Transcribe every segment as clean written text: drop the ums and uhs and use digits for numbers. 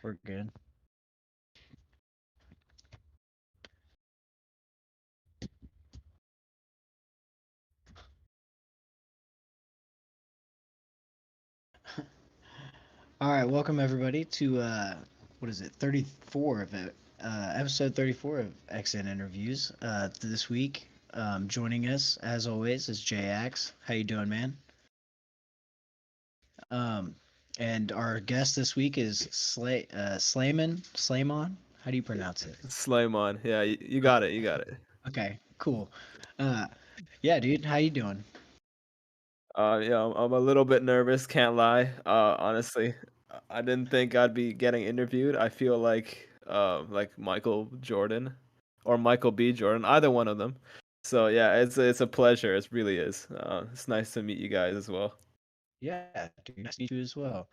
We're good. All right, welcome everybody to what is it? 34 of it. Episode 34 of XN Interviews. This week, joining us as always is JX. How you doing, man? Um, and our guest this week is Sleimon. Sleimon. How do you pronounce it? Sleimon. Yeah, you got it. You got it. Okay, cool. Uh, yeah, dude, how you doing? Yeah, I'm a little bit nervous, can't lie. Honestly, I didn't think I'd be getting interviewed. I feel like Michael Jordan or Michael B. Jordan, either one of them. So yeah, it's a pleasure. It really is. It's nice to meet you guys as well. Yeah, dude, nice to meet you as well.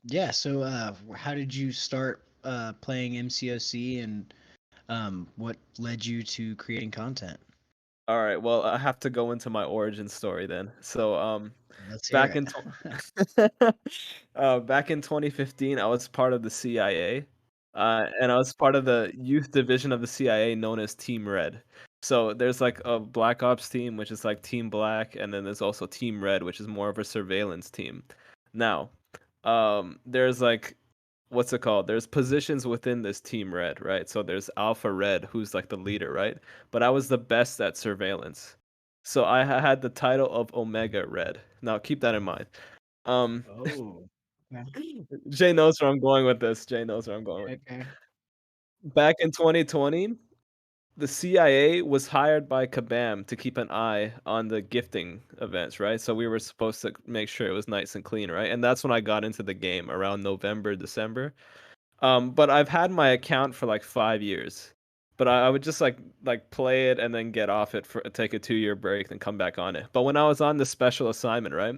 Yeah, so how did you start playing MCOC and what led you to creating content? All right, well, I have to go into my origin story then. So Let's hear back it. in back in 2015, I was part of the CIA, and I was part of the youth division of the CIA known as Team Red. So there's like a Black Ops team, which is like Team Black, and then there's also Team Red, which is more of a surveillance team. Now, there's like what's it called? There's positions within this Team Red, right? So there's Alpha Red, who's like the leader, right? But I was the best at surveillance. So I had the title of Omega Red. Now keep that in mind. Um, Oh, yeah. Jay knows where I'm going with this. Jay knows where I'm going with. Okay. Back in 2020, the CIA was hired by Kabam to keep an eye on the gifting events, right? So we were supposed to make sure it was nice and clean, right? And that's when I got into the game around November, December. But I've had my account for like 5 years. But I would just like play it and then get off it for take a 2 year break, then come back on it. But when I was on the special assignment, right?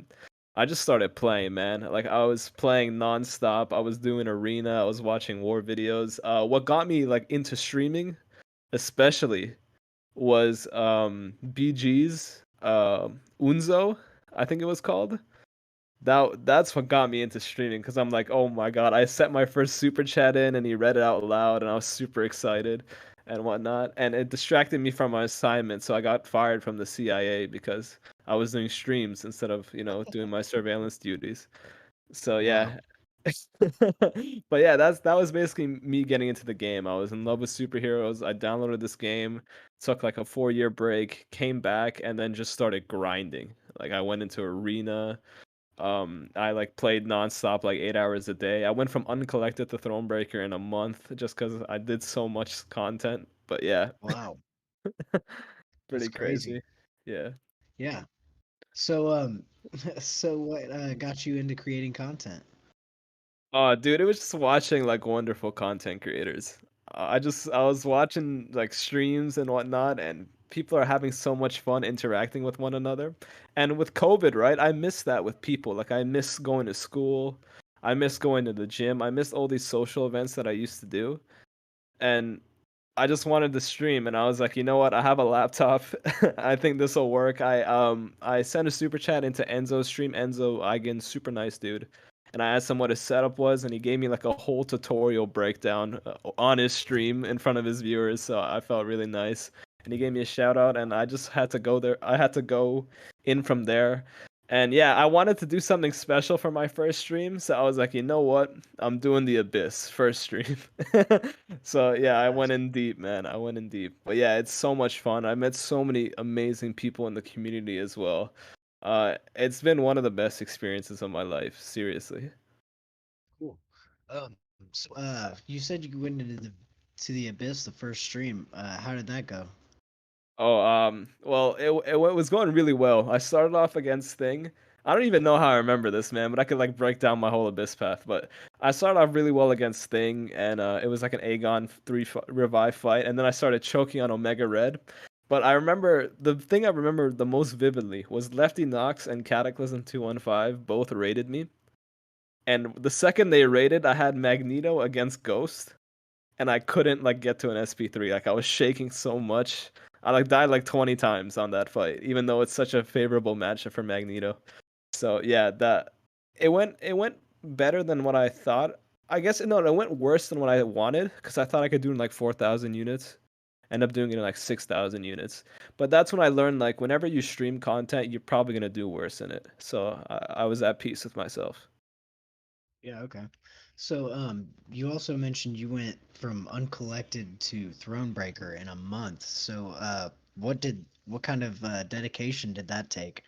I just started playing, man. Like I was playing nonstop. I was doing arena. I was watching war videos. What got me like into streaming, especially, was BG's Unzo, I think it was called. That's what got me into streaming because I'm like, oh my god, I set my first super chat in and he read it out loud and I was super excited and whatnot. And it distracted me from my assignment, so I got fired from the CIA because I was doing streams instead of, doing my surveillance duties. So Wow. yeah. But yeah, that was basically me getting into the game. I was in love with superheroes. I downloaded this game, took like a 4 year break, came back, and then just started grinding. Like I went into arena. I like played nonstop, like 8 hours a day. I went from uncollected to Thronebreaker in a month just because I did so much content. But yeah, Wow. That's pretty crazy. crazy. Yeah. Yeah. So so what got you into creating content? Oh, dude, it was just watching like wonderful content creators. I was watching like streams and whatnot, and people are having so much fun interacting with one another. And with COVID, right? I miss that with people. Like I miss going to school. I miss going to the gym. I miss all these social events that I used to do. And I just wanted to stream, and I was like, you know what? I have a laptop. I think this will work. I sent a super chat into Enzo's stream. Enzo Eigen, super nice dude. And I asked him what his setup was, and he gave me like a whole tutorial breakdown on his stream in front of his viewers. So I felt really nice. And he gave me a shout out, and I just had to go there. I had to go in from there. And yeah, I wanted to do something special for my first stream, so I was like, you know what? I'm doing the Abyss first stream. So yeah, I went Nice. in deep, man. I went in deep. But yeah, it's so much fun. I met so many amazing people in the community as well. It's been one of the best experiences of my life, seriously. Cool. So you said you went into the abyss the first stream. How did that go? Oh, well, it was going really well. I started off against Thing. I don't even know how I remember this, man, but I could like break down my whole Abyss path. But I started off really well against Thing, and it was like an Aegon revive fight, and then I started choking on Omega Red. But I remember the thing I remember the most vividly was Lefty Knox and Cataclysm 215 both raided me, and the second they raided, I had Magneto against Ghost, and I couldn't like get to an SP3. Like I was shaking so much. I like died like 20 times on that fight, even though it's such a favorable matchup for Magneto. So yeah, that it went better than what I thought. I guess no, it went worse than what I wanted because I thought I could do it in like 4,000 units. End up doing it in like 6,000 units. But that's when I learned like whenever you stream content, you're probably gonna do worse in it. So I was at peace with myself. Yeah, okay. So, you also mentioned you went from uncollected to Thronebreaker in a month. So, what kind of dedication did that take?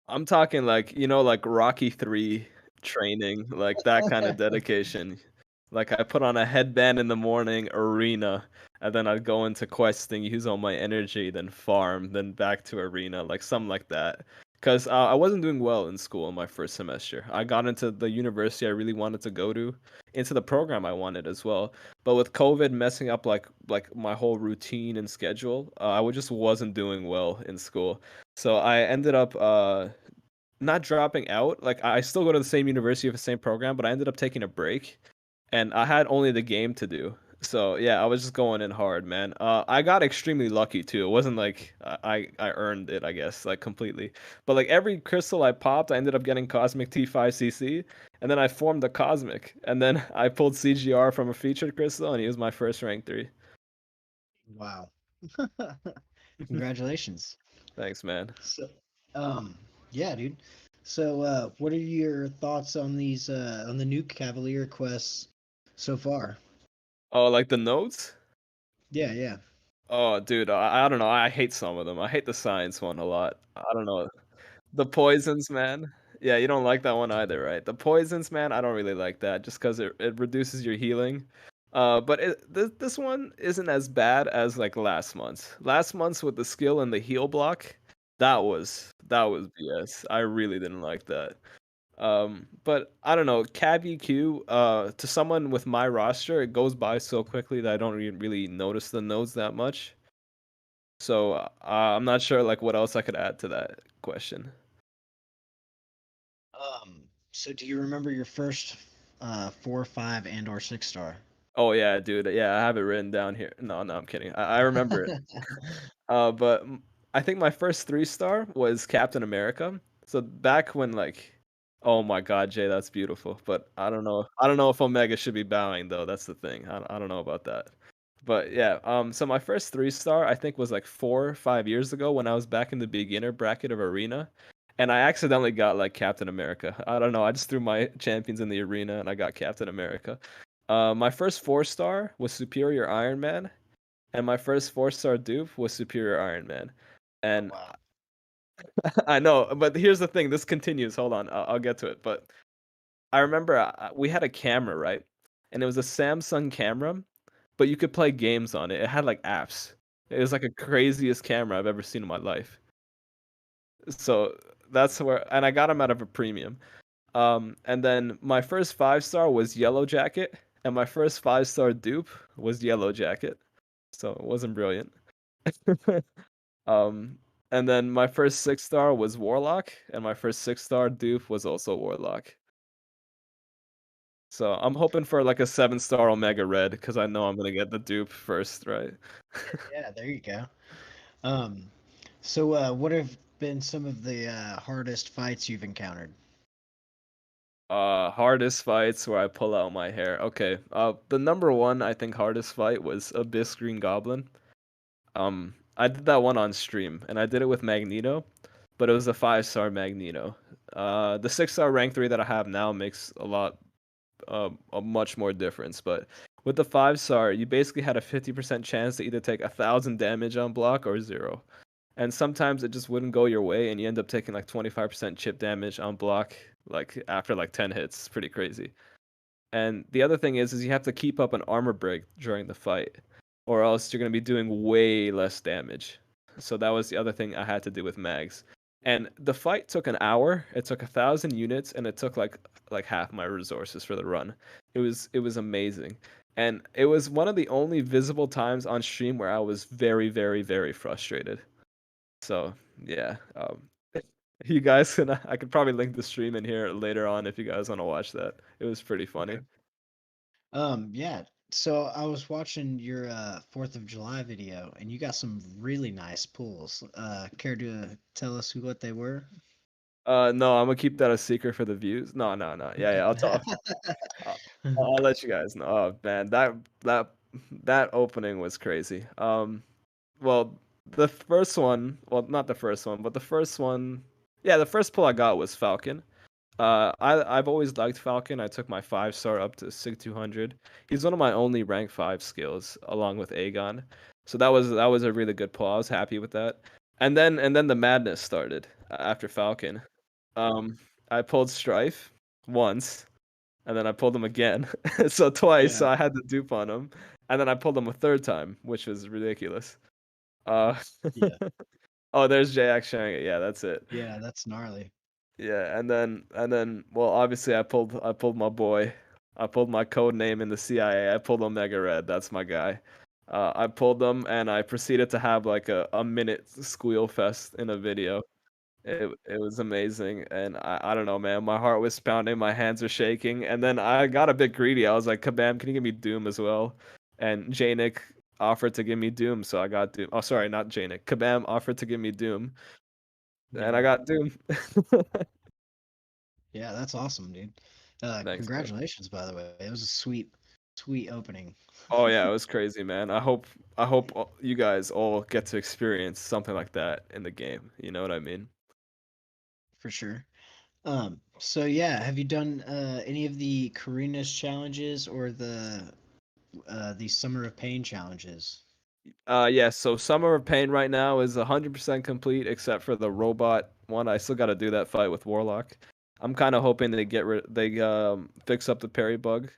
I'm talking like, like Rocky 3 training, like that kind of dedication. Like I put on a headband in the morning, arena, and then I'd go into questing, use all my energy, then farm, then back to arena, like something like that. Because I wasn't doing well in school in my first semester. I got into the university I really wanted to go to, into the program I wanted as well. But with COVID messing up like my whole routine and schedule, just wasn't doing well in school. So I ended up not dropping out. Like I still go to the same university with the same program, but I ended up taking a break, and I had only the game to do. So yeah, I was just going in hard, man. I got extremely lucky too. It wasn't like I earned it, I guess, like completely. But like every crystal I popped, I ended up getting Cosmic T5CC, and then I formed the Cosmic, and then I pulled CGR from a featured crystal, and he was my first rank 3. Wow. Congratulations. Thanks, man. So, um, yeah, dude. So, what are your thoughts on these on the new Cavalier quests so far? Oh, like the notes? Yeah, yeah. Oh, dude, I don't know. I hate some of them. I hate the science one a lot. I don't know. The poisons, man. Yeah, you don't like that one either, right? The poisons, man, I don't really like that just because it reduces your healing. But this one isn't as bad as like last month's. Last month's with the skill and the heal block, that was BS. I really didn't like that. But I don't know, Cab EQ, to someone with my roster, it goes by so quickly that I don't really notice the nodes that much. So I'm not sure like what else I could add to that question. So do you remember your first 4, 5, and or 6 star? Oh yeah, dude. Yeah, I have it written down here. No, no, I'm kidding. I remember it. But I think my first 3 star was Captain America. So back when like, oh my God, Jay, that's beautiful. But I don't know. I don't know if Omega should be bowing though. That's the thing. I don't know about that. But yeah, so my first 3 star I think was like 4 or 5 years ago when I was back in the beginner bracket of Arena, and I accidentally got like Captain America. I don't know. I just threw my champions in the arena and I got Captain America. My first 4 star was Superior Iron Man, and my first 4 star dupe was Superior Iron Man. Oh And wow. I know, but here's the thing. This continues. Hold on, I'll get to it. But I remember we had a camera, right? And it was a Samsung camera, but you could play games on it. It had like apps. It was like the craziest camera I've ever seen in my life. So that's where, and I got him out of a premium. And then my first 5 star was Yellow Jacket, and my first 5 star dupe was Yellow Jacket. So it wasn't brilliant. um, and then my first 6 star was Warlock, and my first 6 star dupe was also Warlock. So I'm hoping for like a 7 star Omega Red because I know I'm gonna get the dupe first, right? Yeah, there you go. Um, so what have been some of the hardest fights you've encountered? Hardest fights where I pull out my hair. Okay. The number one I think hardest fight was Abyss Green Goblin. I did that one on stream, and I did it with Magneto, but it was a 5 star Magneto. The 6 star rank 3 that I have now makes a much more difference. But with the 5 star, you basically had a 50% chance to either take 1,000 damage on block or 0. And sometimes it just wouldn't go your way, and you end up taking like 25% chip damage on block, like after like 10 hits. It's pretty crazy. And the other thing is you have to keep up an armor break during the fight, or else you're gonna be doing way less damage. So that was the other thing I had to do with mags. And the fight took an hour. It took 1,000 units, and it took like half my resources for the run. It was amazing, and it was one of the only visible times on stream where I was very, very, very frustrated. So yeah, you guys can I could probably link the stream in here later on if you guys want to watch that. It was pretty funny. Okay. Yeah. So I was watching your 4th of July video, and you got some really nice pulls. Care to tell us what they were? No, I'm gonna keep that a secret for the views. No, no, no. Yeah, yeah. I'll talk. I'll let you guys know. Oh man, that opening was crazy. Well, the first one, well, not the first one, but the first one, yeah, the first pull I got was Falcon. I've always liked Falcon. I took my 5-star up to Sig 200. He's one of my only rank 5 skills, along with Aegon. So that was a really good pull. I was happy with that. And then the madness started after Falcon. Um, I pulled Strife once, and then I pulled him again, so twice. Yeah, So I had to dupe on him, and then I pulled him a third time, which was ridiculous. Uh, yeah, oh, there's JX sharing it. Yeah, that's it. yeah. That's gnarly. Yeah, and then well, obviously I pulled my boy. I pulled my code name in the CIA. I pulled Omega Red. That's my guy. I pulled them and I proceeded to have like a minute squeal fest in a video. It was amazing, and I don't know, man. My heart was pounding, my hands were shaking, and then I got a bit greedy. I was like, "Kabam, can you give me Doom as well?" And Janik offered to give me Doom, so I got Doom. Oh, sorry, not Janik. Kabam offered to give me Doom, and I Yeah, got Doom. yeah. That's awesome, dude. Thanks, man. Congratulations, by the way. It was a sweet, sweet opening. Oh yeah, it was crazy, man. I hope you guys all get to experience something like that in the game. You know what I mean? For sure. So yeah, have you done any of the Karina's challenges or the Summer of Pain challenges? Yeah, so Summer of Pain right now is 100% complete except for the robot one. I still got to do that fight with Warlock. I'm kind of hoping they fix up the parry bug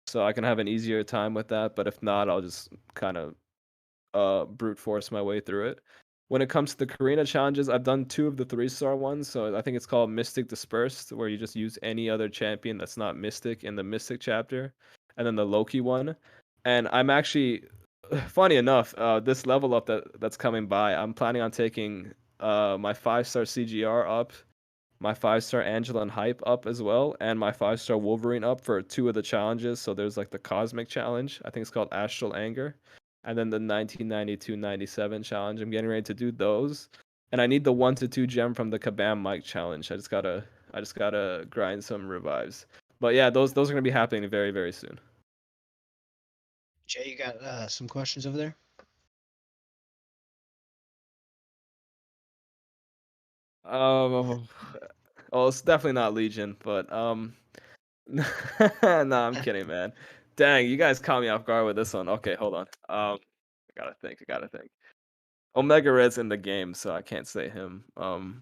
so I can have an easier time with that, but if not, I'll just kind of brute force my way through it. When it comes to the Karina challenges, I've done 2 of the 3-star ones, so I think it's called Mystic Dispersed, where you just use any other champion that's not Mystic in the Mystic chapter, and then the Loki one. And I'm actually, funny enough, this level up that's coming by, I'm planning on taking my 5-star CGR up, my 5-star Angela and Hype up as well, and my 5-star Wolverine up for 2 of the challenges. So there's like the Cosmic Challenge, I think it's called Astral Anger, and then the 1992-97 challenge. I'm getting ready to do those, and I need the 1 to 2 gem from the Kabam Mike challenge. I just gotta grind some revives. But yeah, those are gonna be happening very very soon. Jay, you got some questions over there? Um, well, it's definitely not Legion, but no, I'm kidding, man. Dang, you guys caught me off guard with this one. Okay, hold on. I gotta think. Omega Red's in the game, so I can't say him. I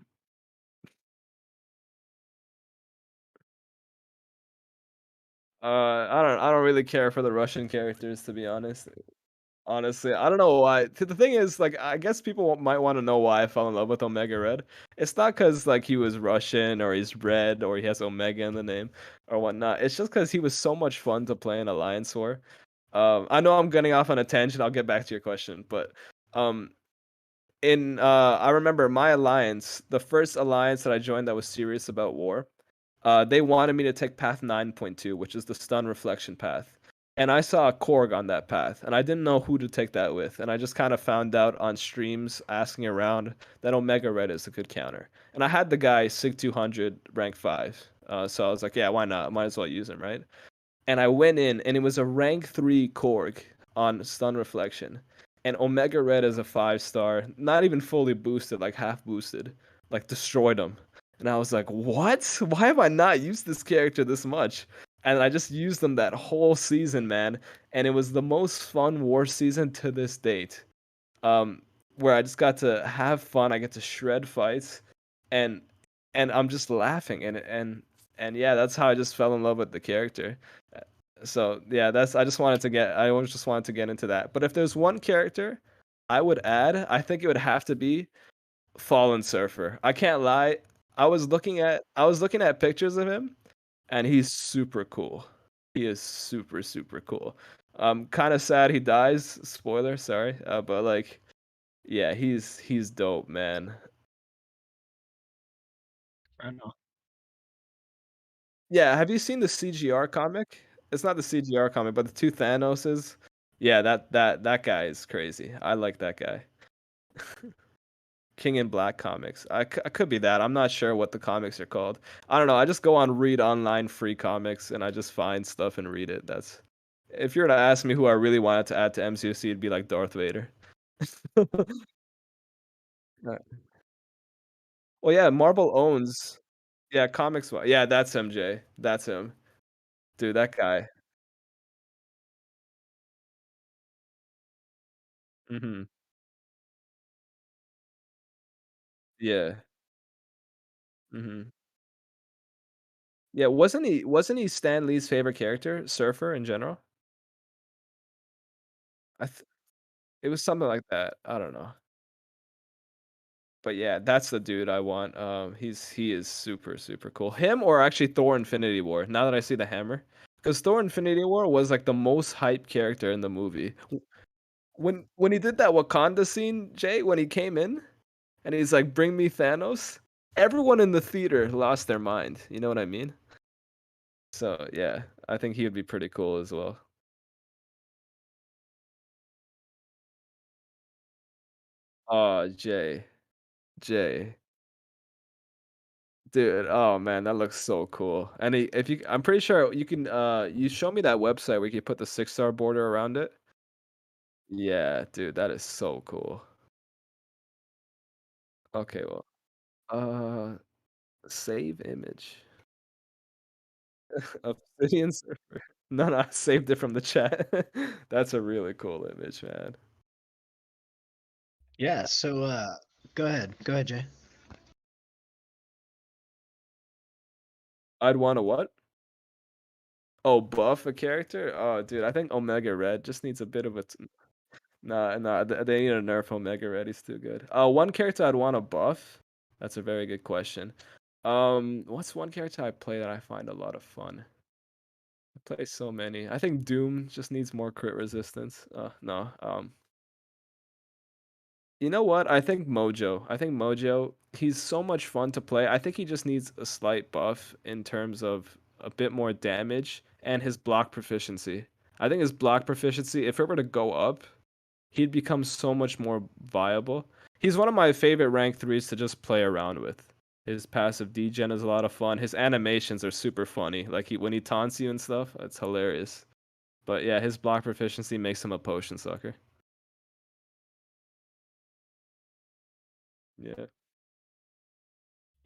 don't really care for the Russian characters, to be honest. Honestly, I don't know why. The thing is, like, I guess people might want to know why I fell in love with Omega Red. It's not because like he was Russian or he's red or he has Omega in the name or whatnot. It's just because he was so much fun to play in Alliance War. I know I'm getting off on a tangent. I'll get back to your question, but um, I remember my alliance, the first alliance that I joined that was serious about war. They wanted me to take path 9.2, which is the stun reflection path. And I saw a Korg on that path, and I didn't know who to take that with. And I just kind of found out on streams asking around that Omega Red is a good counter. And I had the guy Sig 200 rank 5. So I was like, yeah, why not? Might as well use him, right? And I went in, and it was a rank 3 Korg on stun reflection. And Omega Red is a 5-star, not even fully boosted, like half boosted, like destroyed him. And I was like, what? Why have I not used this character this much? And I just used them that whole season, man. And it was the most fun war season to this date. Um, where I just got to have fun. I get to shred fights, and I'm just laughing. And yeah, that's how I just fell in love with the character. So yeah, I just wanted to get into that. But if there's one character I would add, I think it would have to be Fallen Surfer. I can't lie. I was looking at pictures of him, and he's super cool. He is super super cool. Kind of sad he dies. Spoiler, sorry. But like, yeah, he's dope, man. I don't know. Yeah, have you seen the CGR comic? It's not the CGR comic, but the two Thanoses. Yeah, that guy is crazy. I like that guy. King in Black comics. I could be that. I'm not sure what the comics are called. I don't know. I just go on read online free comics and I just find stuff and read it. That's if you were to ask me who I really wanted to add to MCOC, it'd be like Darth Vader. Right. Well, yeah, Marvel owns. Yeah, comics. Yeah, that's MJ. That's him. Dude, that guy. Hmm. Yeah. Hmm. Yeah, wasn't he Stan Lee's favorite character, Surfer in general? I th It was something like that. I don't know. But yeah, that's the dude I want. He is super, super cool. Him or actually Thor Infinity War, now that I see the hammer. Because Thor Infinity War was like the most hyped character in the movie. When he did that Wakanda scene, Jay, when he came in and he's like, "Bring me Thanos," everyone in the theater lost their mind. You know what I mean? So yeah, I think he would be pretty cool as well. Oh, Jay. Dude, oh man, that looks so cool. And if you, I'm pretty sure you can. You show me that website where you can put the 6-star border around it. Yeah, dude, that is so cool. Okay, well, uh, save image. Obsidian Surfer. No, no, I saved it from the chat. That's a really cool image, man. Yeah. So go ahead. Go ahead, Jay. I'd want to what? Oh, buff a character? Oh, dude, I think Omega Red just needs a bit of a. Nah, nah, they need to nerf Omega Red. He's too good. One character I'd want to buff. That's a very good question. What's one character I play that I find a lot of fun? I play so many. I think Doom just needs more crit resistance. No. You know what? I think Mojo. I think Mojo, he's so much fun to play. I think he just needs a slight buff in terms of a bit more damage and his block proficiency. I think his block proficiency, if it were to go up, he'd become so much more viable. He's one of my favorite rank threes to just play around with. His passive degen is a lot of fun. His animations are super funny. Like when he taunts you and stuff, it's hilarious. But yeah, his block proficiency makes him a potion sucker. Yeah.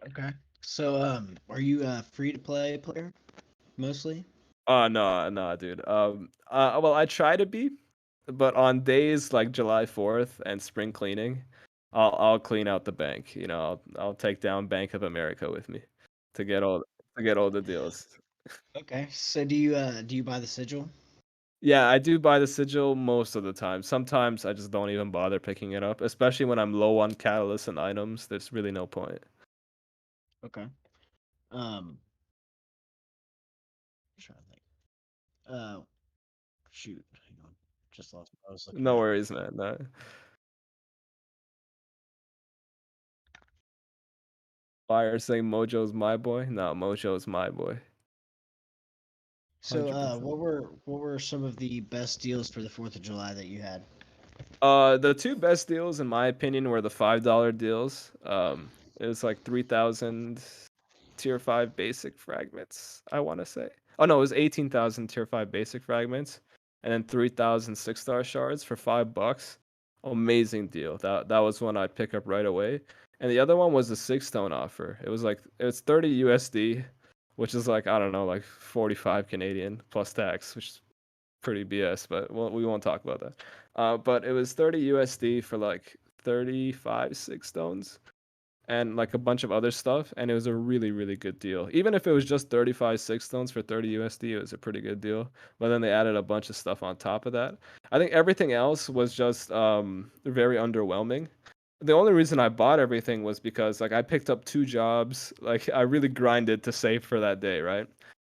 Okay. So are you a free to play player mostly? Oh no, no, dude. Well, I try to be, but on days like July 4th and spring cleaning, I'll clean out the bank. I'll take down Bank of America with me to get all the deals. Okay. So do you buy the sigil? Yeah, I do buy the sigil most of the time. Sometimes I just don't even bother picking it up, especially when I'm low on catalysts and items. There's really no point. Okay. I'm trying to think. Uh, shoot. Hang on. Just lost what I was looking No at. worries, man. No. Fire saying Mojo's my boy. No, Mojo's my boy. So 100%. what were some of the best deals for the 4th of July that you had? The two best deals in my opinion were the $5 deals. It was like 3,000 tier 5 basic fragments, I want to say. Oh no, it was 18,000 tier 5 basic fragments and then 3,000 6-star shards for $5. Amazing deal. That was one I'd pick up right away. And the other one was the 6-stone offer. It was 30 USD, which is like I don't know, like 45 Canadian plus tax, which is pretty BS, but we won't talk about that. But it was 30 USD for like 35 6-stones and like a bunch of other stuff, and it was a really, really good deal. Even if it was just 35 6-stones for 30 USD, it was a pretty good deal. But then they added a bunch of stuff on top of that. I think everything else was just very underwhelming. The only reason I bought everything was because like I picked up two jobs. Like I really grinded to save for that day, right?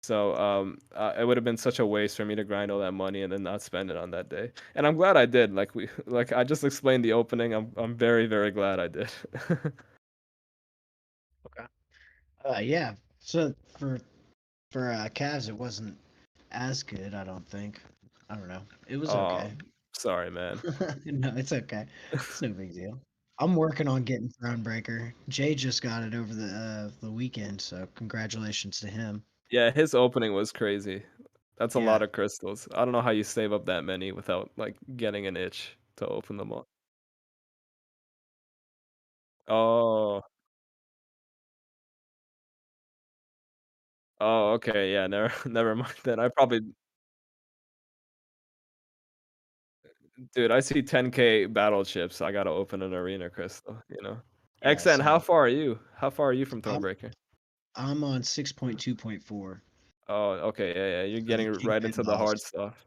So it would have been such a waste for me to grind all that money and then not spend it on that day. And I'm glad I did. Like I just explained the opening. I'm very, very glad I did. Okay. Yeah. So for Cavs, it wasn't as good. I don't think. I don't know. It was Oh, okay. sorry, man. No, it's okay. It's no big deal. I'm working on getting Thronebreaker. Jay just got it over the weekend, so congratulations to him. Yeah, his opening was crazy. That's a Yeah. lot of crystals. I don't know how you save up that many without like getting an itch to open them all. Oh, oh, okay, yeah, never never mind then. I probably dude, I see 10K battle chips. I gotta open an arena crystal, you know. Yeah, XN, how same. far are you? How far are you from I'm Thronebreaker? I'm on 6.2.4, Oh, okay, yeah, yeah. You're so the getting right Kingpin into the hard boss. stuff.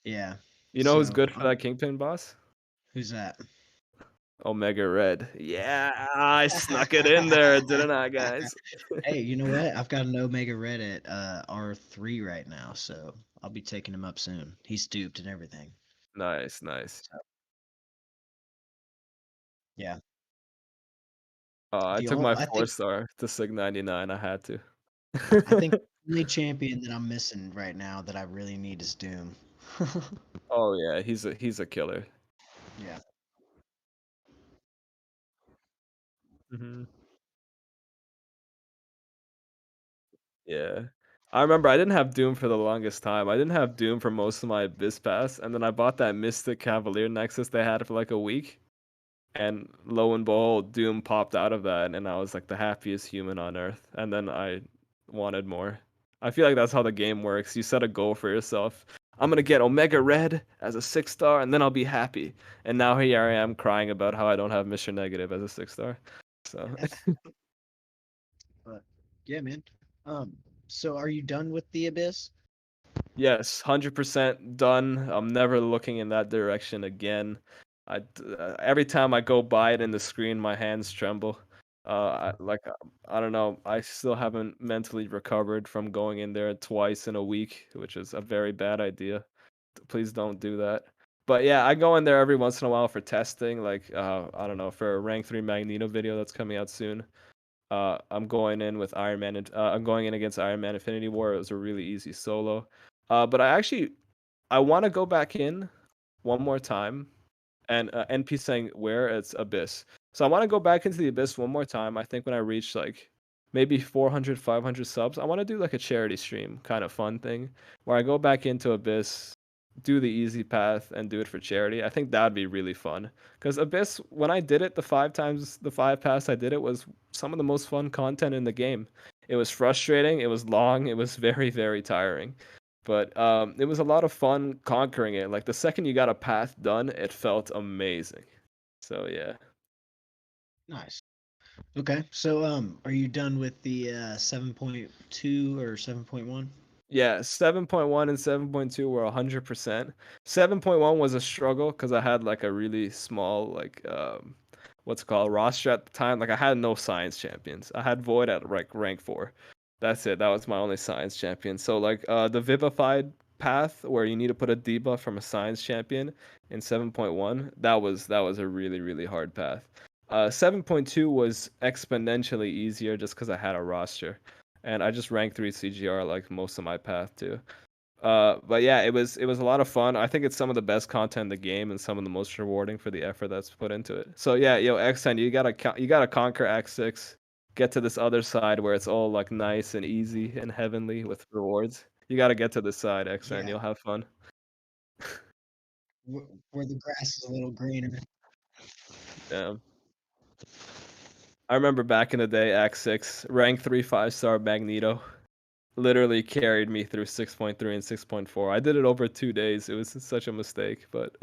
Yeah. You know who's So, good for that Kingpin boss? who's that? Omega Red. Yeah, I snuck it in there, didn't I, guys? Hey, you know what? I've got an Omega Red at R3 right now, so I'll be taking him up soon. He's duped and everything. Nice, nice. So, yeah. I The took only my I 4 think star to Sig 99. I had to. I think the only champion that I'm missing right now that I really need is Doom. Oh yeah, he's a killer. Yeah. Mhm. Yeah. I remember I didn't have Doom for the longest time. I didn't have Doom for most of my Abyss Pass, and then I bought that Mystic Cavalier Nexus they had for like a week, and lo and behold, Doom popped out of that, and I was like the happiest human on earth. And then I wanted more. I feel like that's how the game works. You set a goal for yourself. I'm gonna get Omega Red as a 6 star, and then I'll be happy. And now here I am crying about how I don't have Mr. Negative as a 6 star. So But yeah, man. Um, so are you done with the Abyss? yes, 100% done. I'm never looking in that direction again. Every time I go by it in the screen, my hands tremble. I don't know. I still haven't mentally recovered from going in there twice in a week, which is a very bad idea. Please don't do that. But yeah, I go in there every once in a while for testing, like I don't know, for a rank 3 Magneto video that's coming out soon. I'm going in with Iron Man. I'm going in against Iron Man Infinity War. It was a really easy solo. But I want to go back in one more time, and NP saying where it's Abyss. So I want to go back into the Abyss one more time. I think when I reach like maybe 400, 500 subs, I want to do like a charity stream kind of fun thing where I go back into Abyss, do the easy path, and do it for charity. I think that'd be really fun. Because Abyss, when I did it, the 5 pass I did it was some of the most fun content in the game. It was frustrating, it was long, it was very, very tiring. But it was a lot of fun conquering it. Like the second you got a path done, it felt amazing. So yeah. Nice. Okay. So are you done with the 7.2 or 7.1? Yeah, 7.1 and 7.2 were 100%. 7.1 was a struggle because I had like a really small like what's it called roster at the time. Like I had no science champions. I had Void at like rank 4. That's it. That was my only science champion. So like the vivified path where you need to put a debuff from a science champion in 7.1, that was a really really hard path. 7.2 was exponentially easier just because I had a roster and I just ranked 3 CGR like most of my path too. But yeah, it was a lot of fun. I think it's some of the best content in the game and some of the most rewarding for the effort that's put into it. So yeah, yo X10, you gotta conquer X6, get to this other side where it's all like nice and easy and heavenly with rewards. You gotta get to this side, XN. Yeah. You'll have fun. Where the grass is a little greener. Yeah. I remember back in the day, X6, rank 3 5-star Magneto literally carried me through 6.3 and 6.4. I did it over 2 days. It was such a mistake, but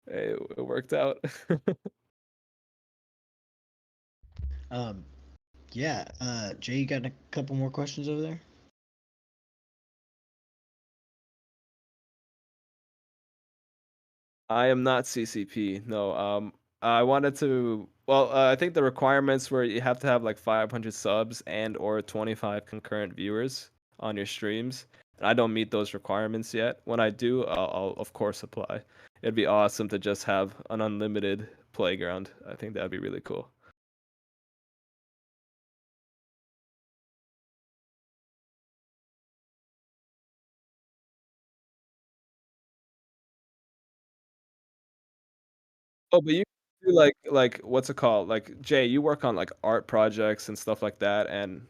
hey, it worked out. Um, yeah. Jay, you got a couple more questions over there? I am not CCP. No. I wanted to. Well, I think the requirements were you have to have like 500 subs and or 25 concurrent viewers on your streams. And I don't meet those requirements yet. When I do, I'll of course apply. It'd be awesome to just have an unlimited playground. I think that'd be really cool. Oh, but you do like what's it called? Like Jay, you work on like art projects and stuff like that. And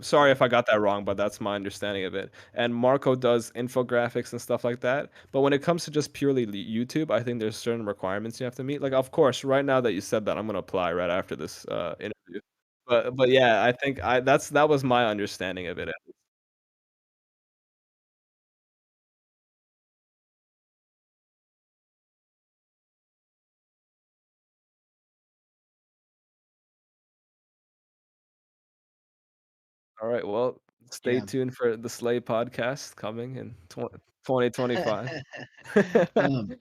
sorry if I got that wrong, but that's my understanding of it. And Marco does infographics and stuff like that. But when it comes to just purely YouTube, I think there's certain requirements you have to meet. Like, of course, right now that you said that, I'm gonna apply right after this interview. But yeah, I think that was my understanding of it. All right, well, stay Yeah. tuned for the Slay podcast coming in 2025. um,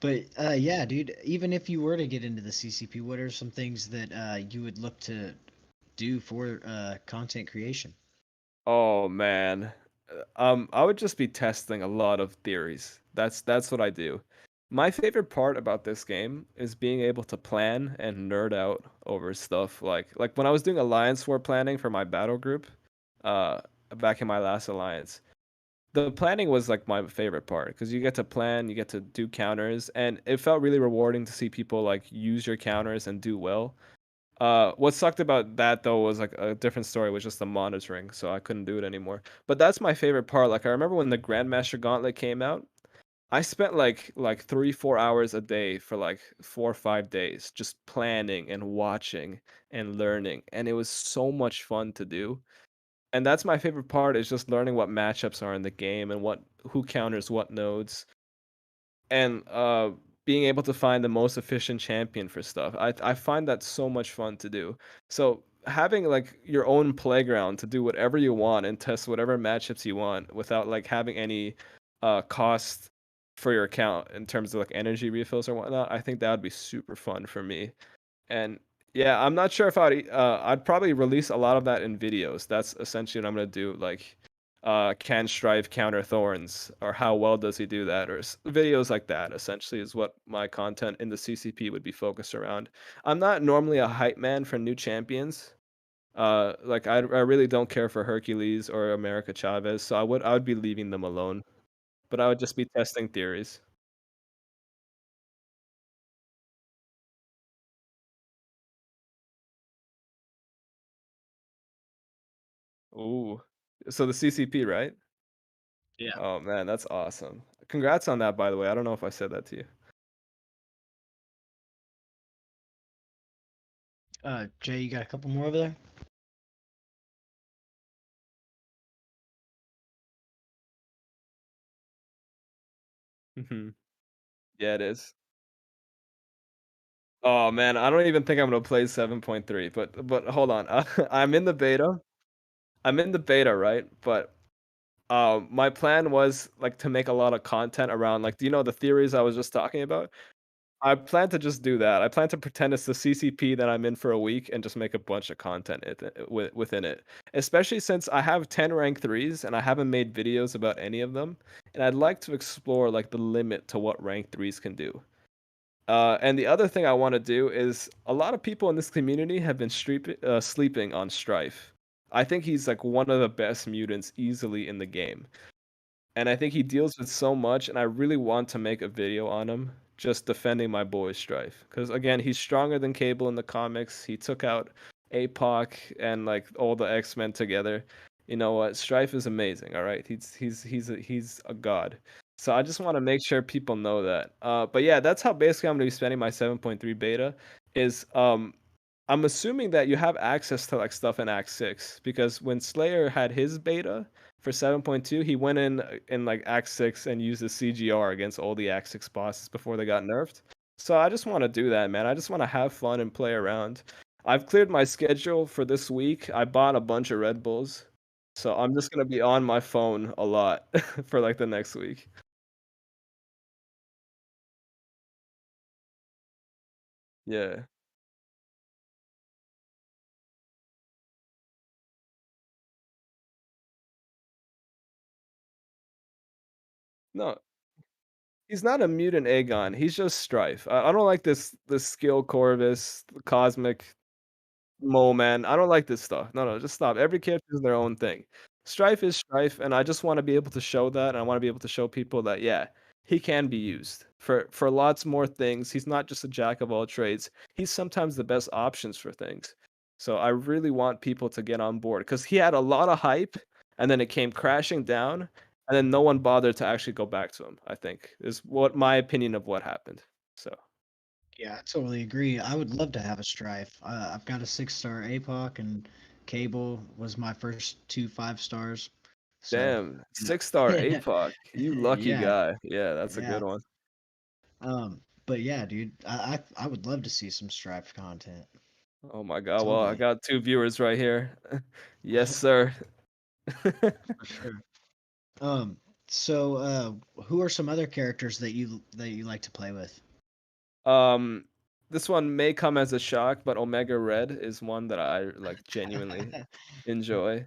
but yeah, dude. Even if you were to get into the CCP, what are some things that you would look to do for content creation? Oh man. I would just be testing a lot of theories. That's what I do. My favorite part about this game is being able to plan and nerd out over stuff like when I was doing alliance war planning for my battle group, uh back in my last alliance. The planning was like my favorite part because you get to plan, you get to do counters, and it felt really rewarding to see people like use your counters and do well. What sucked about that though was like a different story, was just the monitoring, so I couldn't do it anymore. But that's my favorite part. Like I remember when the Grandmaster Gauntlet came out, I spent like 3 4 hours a day for like 4 or 5 days just planning and watching and learning, and it was so much fun to do. And that's my favorite part, is just learning what matchups are in the game and what who counters what nodes, and being able to find the most efficient champion for stuff. I find that so much fun to do. So having like your own playground to do whatever you want and test whatever matchups you want without like having any cost for your account in terms of like energy refills or whatnot, I think that would be super fun for me. And yeah, I'm not sure if I'd probably release a lot of that in videos. That's essentially what I'm gonna do. Like, can Strife counter Thorns, or how well does he do that, or videos like that. Essentially, is what my content in the CCP would be focused around. I'm not normally a hype man for new champions. Like I really don't care for Hercules or America Chavez, so I would be leaving them alone. But I would just be testing theories. Ooh, so the CCP, right? Yeah. Oh man, that's awesome. Congrats on that, by the way. I don't know if I said that to you. Jay, you got a couple more over there? Mhm. Yeah, it is. Oh man, I don't even think I'm gonna play 7.3, but hold on. I'm in the beta. I'm in the beta, right? But my plan was like to make a lot of content around, like, do you know the theories I was just talking about? I plan to just do that. I plan to pretend it's the CCP that I'm in for a week and just make a bunch of content within it. Especially since I have 10 rank 3s and I haven't made videos about any of them, and I'd like to explore like the limit to what rank 3s can do. And the other thing I want to do is, a lot of people in this community have been sleeping on Strife. I think he's like one of the best mutants easily in the game. And I think he deals with so much, and I really want to make a video on him, just defending my boy Strife. Because again, he's stronger than Cable in the comics. He took out APOC and like all the X-Men together. You know what? Strife is amazing. All right, he's a god. So I just want to make sure people know that. But yeah, that's how basically I'm gonna be spending my 7.3 beta. Is I'm assuming that you have access to like stuff in Act 6, because when Slayer had his beta for 7.2, he went in like Act 6 and used the CGR against all the Act 6 bosses before they got nerfed. So I just want to do that, man. I just want to have fun and play around. I've cleared my schedule for this week. I bought a bunch of Red Bulls. So I'm just gonna be on my phone a lot for like the next week. Yeah. No, he's not a mutant Aegon. He's just Strife. I don't like this skill Corvus, Cosmic Mole Man. I don't like this stuff. No, no, just stop. Every character is their own thing. Strife is Strife, and I just want to be able to show that, and I want to be able to show people that, yeah, he can be used for lots more things. He's not just a jack of all trades. He's sometimes the best options for things. So I really want people to get on board because he had a lot of hype and then it came crashing down and then no one bothered to actually go back to him, I think, is what my opinion of what happened. So Yeah, I totally agree. I would love to have a Strife. I've got a 6-star APOC, and Cable was my first two 5 stars. So, damn, you 6-star know, APOC. You lucky yeah, guy. Yeah, that's a good yeah. one. But yeah, dude, I would love to see some Strife content. Oh my god. Well, I Totally, got 2 viewers right here. Yes, sir. for sure. Um, so who are some other characters that you like to play with? Um, this one may come as a shock, but Omega Red is one that I like genuinely enjoy.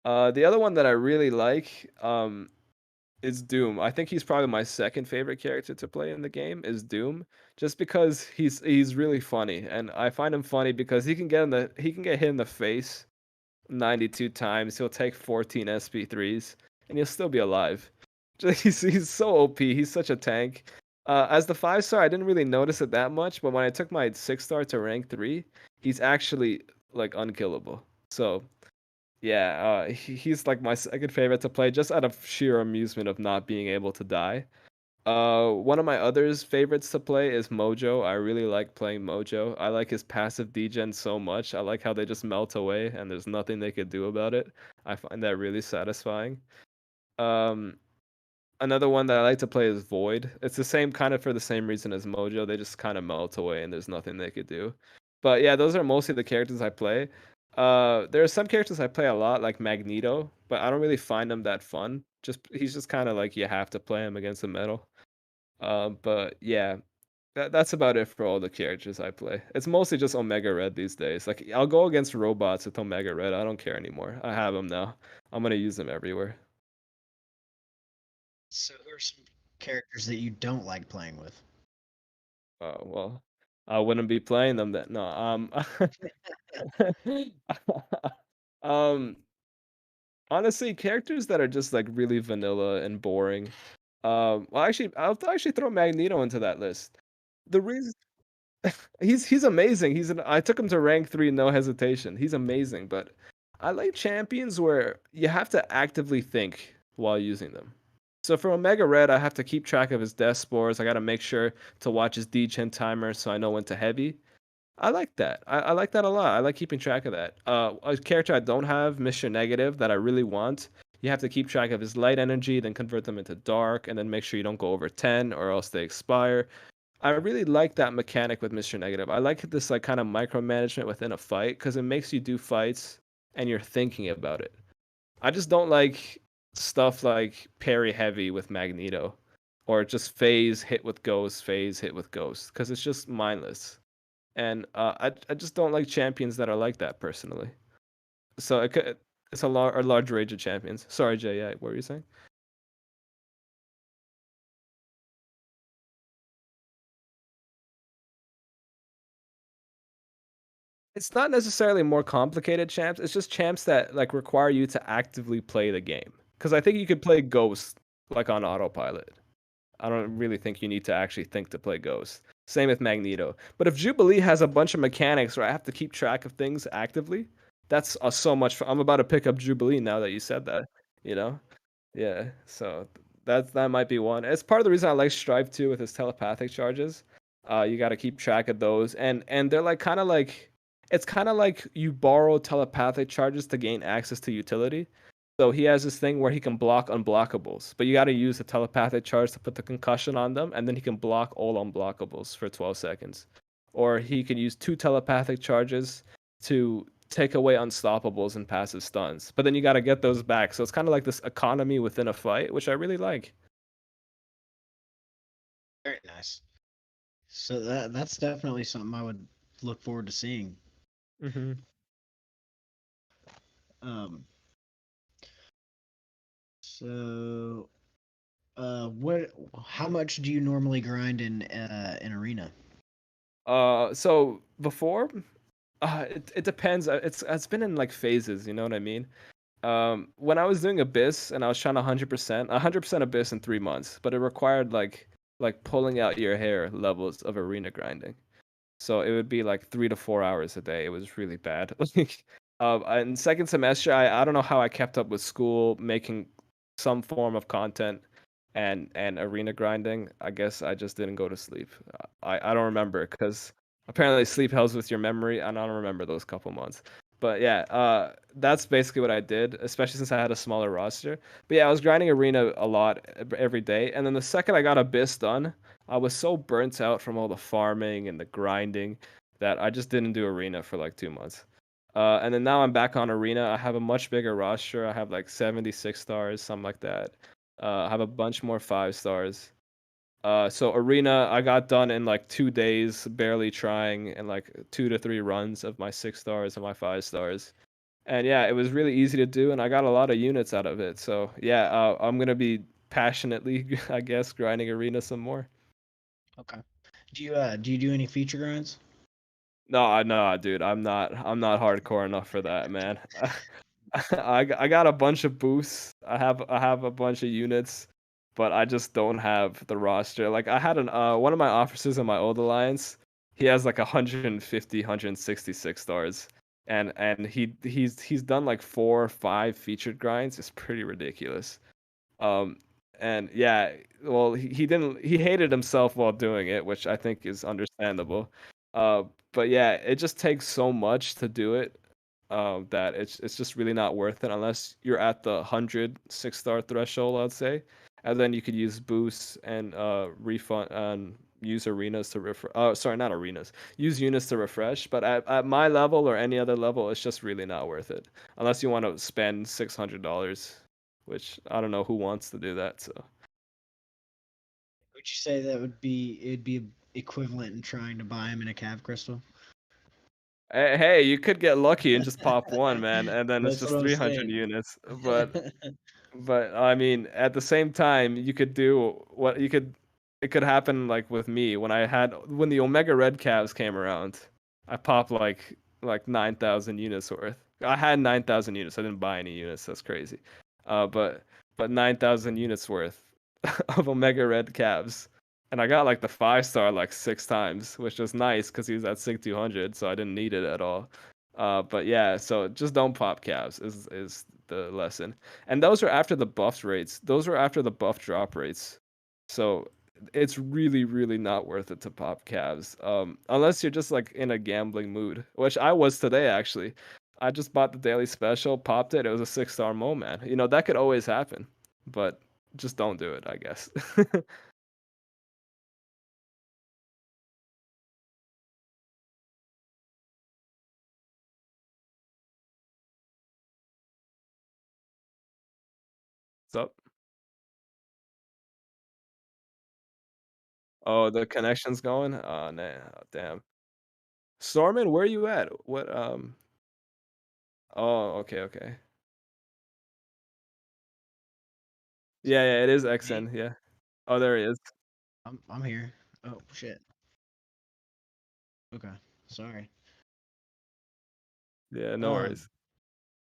The other one that I really like, is Doom. I think he's probably my second favorite character to play in the game is Doom, just because he's really funny, and I find him funny because he can get hit in the face 92 times. He'll take 14 SP3s, and he'll still be alive. He's so OP. He's such a tank. As the 5-star, I didn't really notice it that much, but when I took my 6-star to rank 3, he's actually like unkillable. So yeah, he's like my second favorite to play, just out of sheer amusement of not being able to die. One of my others favorites to play is Mojo. I really like playing Mojo. I like his passive degen so much. I like how they just melt away and there's nothing they could do about it. I find that really satisfying. Um, Another one that I like to play is Void. It's the same kind of for the same reason as Mojo. They just kind of melt away and there's nothing they could do. But yeah, those are mostly the characters I play. There are some characters I play a lot, like Magneto, but I don't really find him that fun. Just he's just kind of like you have to play him against the metal. But yeah, that's about it for all the characters I play. It's mostly just Omega Red these days. Like I'll go against robots with Omega Red. I don't care anymore. I have them now. I'm gonna use them everywhere. So who are some characters that you don't like playing with? Well, I wouldn't be playing them then. No. Um, honestly, characters that are just like really vanilla and boring. Well, actually, I'll actually throw Magneto into that list. The reason he's amazing. I took him to rank 3 no hesitation. He's amazing, but I like champions where you have to actively think while using them. So for Omega Red, I have to keep track of his death spores. I got to make sure to watch his degen timer so I know when to heavy. I like that. I like that a lot. I like keeping track of that. A character I don't have, Mr. Negative, that I really want. You have to keep track of his light energy, then convert them into dark, and then make sure you don't go over 10 or else they expire. I really like that mechanic with Mr. Negative. I like this like kind of micromanagement within a fight because it makes you do fights and you're thinking about it. I just don't like stuff like parry heavy with Magneto or just phase hit with ghost, phase hit with ghost because it's just mindless. And I just don't like champions that are like that personally. So it's a large range of champions. Sorry, Jay. Yeah, what were you saying? It's not necessarily more complicated champs. It's just champs that like require you to actively play the game. Because I think you could play Ghost like on autopilot. I don't really think you need to actually think to play Ghost. Same with Magneto. But if Jubilee has a bunch of mechanics where I have to keep track of things actively, that's so much fun. I'm about to pick up Jubilee now that you said that. You know? Yeah. So that might be one. It's part of the reason I like Strive too with his telepathic charges. You got to keep track of those, and they're like kind of like it's kind of like you borrow telepathic charges to gain access to utility. So he has this thing where he can block unblockables, but you got to use the telepathic charge to put the concussion on them, and then he can block all unblockables for 12 seconds. Or he can use 2 telepathic charges to take away unstoppables and passive stuns. But then you got to get those back. So it's kind of like this economy within a fight, which I really like. Very nice. So that's definitely something I would look forward to seeing. hmm Um, so what? How much do you normally grind in arena? So before, it depends. It's been in like phases. You know what I mean? When I was doing Abyss and I was trying to 100% Abyss in 3 months, but it required like pulling out your hair levels of arena grinding. So it would be like 3 to 4 hours a day. It was really bad. Like, in second semester, I don't know how I kept up with school, making some form of content, and arena grinding. I guess I just didn't go to sleep. I don't remember because apparently sleep helps with your memory, and I don't remember those couple months. But yeah, that's basically what I did, especially since I had a smaller roster. But yeah, I was grinding arena a lot every day, and then the second I got Abyss done, I was so burnt out from all the farming and the grinding that I just didn't do arena for like 2 months. And then now I'm back on arena. I have a much bigger roster. I have like 76 stars, something like that. I have a bunch more 5 stars. So arena, I got done in like 2 days, barely trying, and like 2 to 3 runs of my 6 stars and my 5 stars. And yeah, it was really easy to do, and I got a lot of units out of it. So yeah, I'm gonna be passionately, I guess, grinding arena some more. Okay. Do you do any feature grinds? No, no, dude, I'm not hardcore enough for that, man. I got a bunch of boosts. I have a bunch of units, but I just don't have the roster. Like I had one of my officers in my old alliance. He has like 150, 166 stars, and he's done like 4 or 5 featured grinds. It's pretty ridiculous. Um, and yeah, well, he hated himself while doing it, which I think is understandable. Uh, but yeah, it just takes so much to do it, that it's just really not worth it unless you're at the 100 6-star threshold, I'd say, and then you could use boosts and refund and use arenas to refresh. Sorry, not arenas. Use units to refresh. But at my level or any other level, it's just really not worth it unless you want to spend $600, which I don't know who wants to do that. So Would you say that it'd be equivalent in trying to buy him in a cav crystal? hey, you could get lucky and just pop one, man, and then it's That's what just I'm 300 saying. units. But I mean, at the same time, you could do what you could. It could happen like with me when the Omega Red calves came around. I popped like 9,000 units worth. I had 9,000 units. I didn't buy any units. That's crazy. But 9,000 units worth of Omega Red calves, and I got like the 5-star like 6 times, which was nice because he was at Sig 200, so I didn't need it at all. But yeah, so just don't pop calves is the lesson. And those are after the buffed rates. Those were after the buff drop rates. So it's really, really not worth it to pop calves. Unless you're just like in a gambling mood, which I was today actually. I just bought the daily special, popped it. It was a 6-star mo, man. You know, that could always happen, but just don't do it, I guess. What's up? Oh, the connection's going? Oh, nah, damn. Stormin, where are you at? What, oh, okay, okay. Yeah, yeah, it is Me? XN, yeah. Oh, there he is. I'm here. Oh shit. Okay. Sorry. Yeah, no Um, worries.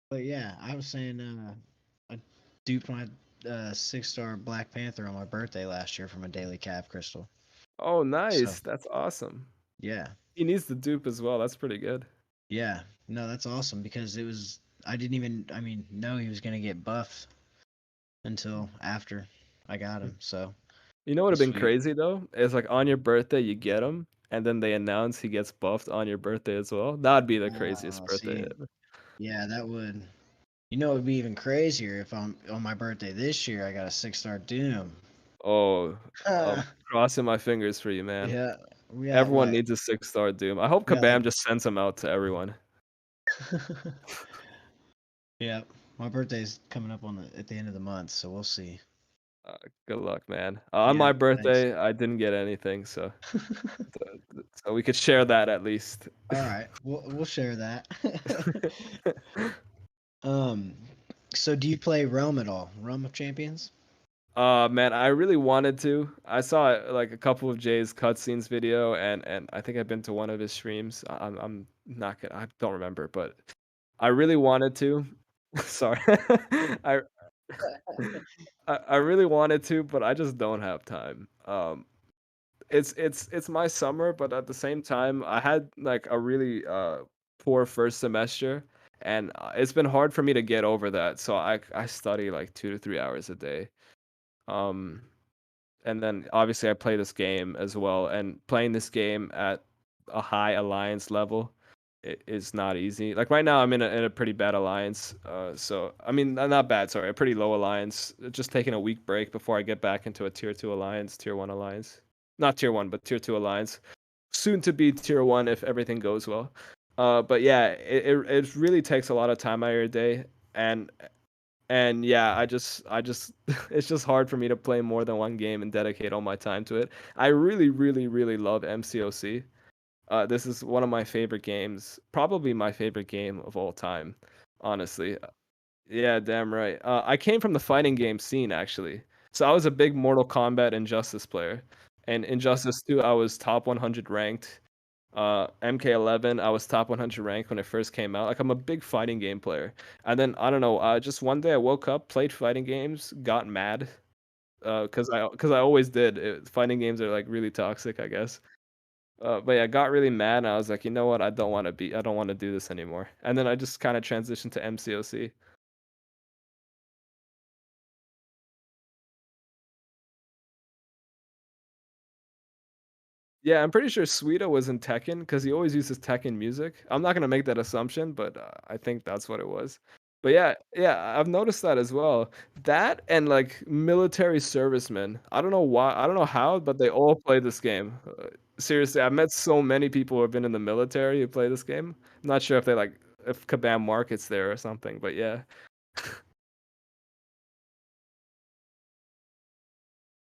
but yeah, I was saying I duped my 6-star Black Panther on my birthday last year from a daily cav crystal. Oh, So nice. That's awesome. yeah. He needs the dupe as well. That's pretty good. Yeah. No, that's awesome because it was I didn't even know he was gonna get buffed until after I got him. So You know what would have it's been sweet. crazy though? Is like on your birthday you get him, and then they announce he gets buffed on your birthday as well. That'd be the craziest birthday See, ever. yeah, that would. You know, it'd be even crazier if on my birthday this year I got a 6-star Doom. Oh, I'm crossing my fingers for you, man. Yeah, we at Everyone what? needs a 6-star Doom. I hope We got like Kabam just sends them out to everyone. yeah, my birthday's coming up at the end of the month, so we'll see. Uh, Good luck, man. On Yeah, my thanks. birthday, I didn't get anything, so we could share that at least. All right, we'll share that. um, so do you play Realm at all? Realm of Champions? Man, I really wanted to. I saw like a couple of Jay's cutscenes video, and I think I've been to one of his streams. I'm not gonna. I don't remember, but I really wanted to. Sorry. I I really wanted to, but I just don't have time. It's my summer, but at the same time, I had like a really poor first semester, and it's been hard for me to get over that. So I study like 2 to 3 hours a day. Um, and then obviously I play this game as well, and playing this game at a high alliance level is not easy. Like right now, I'm in a pretty bad alliance. So I mean, not bad. Sorry, a pretty low alliance. Just taking a week break before I get back into a tier 2 alliance, tier 1 alliance. Not tier 1, but tier 2 alliance. Soon to be tier 1 if everything goes well. But yeah, it really takes a lot of time out of your day, and and yeah, I just it's just hard for me to play more than one game and dedicate all my time to it. I really, really, really love MCOC. This is one of my favorite games, probably my favorite game of all time, honestly. Yeah, damn right. I came from the fighting game scene actually. So I was a big Mortal Kombat Injustice player. And Injustice 2, I was top 100 ranked. MK11, I was top 100 ranked when it first came out. Like I'm a big fighting game player. And then I don't know, just one day I woke up, played fighting games, got mad, cuz I always did. Fighting games are like really toxic, I guess. But yeah, I got really mad and I was like, "You know what? I don't want to do this anymore." And then I just kind of transitioned to MCOC. Yeah, I'm pretty sure Suida was in Tekken because he always uses Tekken music. I'm not gonna make that assumption, but I think that's what it was. But yeah, yeah, I've noticed that as well. That and like military servicemen. I don't know why, I don't know how, but they all play this game. Seriously, I've met so many people who have been in the military who play this game. I'm not sure if they like if Kabam markets there or something, but yeah.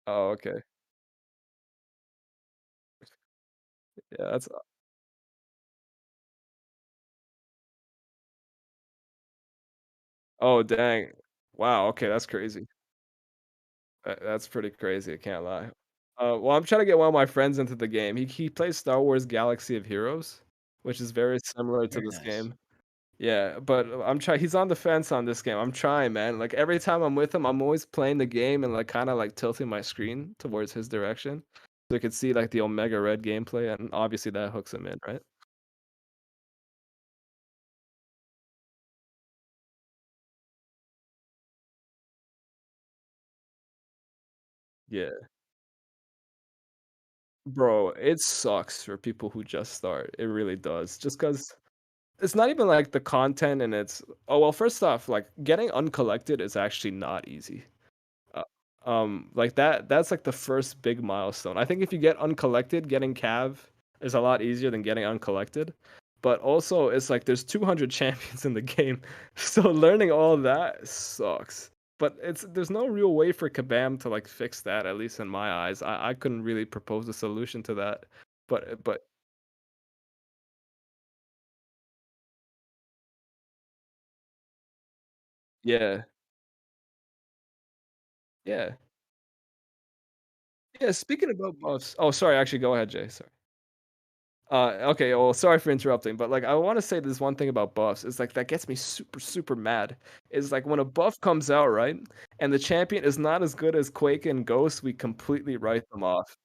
Oh, okay. Yeah, that's oh dang. Wow, okay, that's crazy. That's pretty crazy, I can't lie. Well, I'm trying to get one of my friends into the game. He plays Star Wars Galaxy of Heroes, which is very similar to Very this nice. game. Yeah, but I'm trying he's on the fence on this game. I'm trying, man. Like every time I'm with him, I'm always playing the game and like kind of like tilting my screen towards his direction. So you could see like the Omega Red gameplay, and obviously that hooks him in, right? Yeah. Bro, it sucks for people who just start. It really does. Just because it's not even like the content and it's oh well, first off, like getting uncollected is actually not easy. Uh, like that's like the first big milestone. I think if you get uncollected, getting Cav is a lot easier than getting uncollected. But also it's like there's 200 champions in the game. So learning all of that sucks. But it's there's no real way for Kabam to like fix that, at least in my eyes. I couldn't really propose a solution to that. But yeah. Yeah. Yeah, speaking about buffs oh, sorry, actually, go ahead, Jay, sorry. Okay, well, sorry for interrupting, but, like, I wanna say this one thing about buffs, is, like, that gets me super, super mad, is, like, when a buff comes out, right, and the champion is not as good as Quake and Ghost, we completely write them off.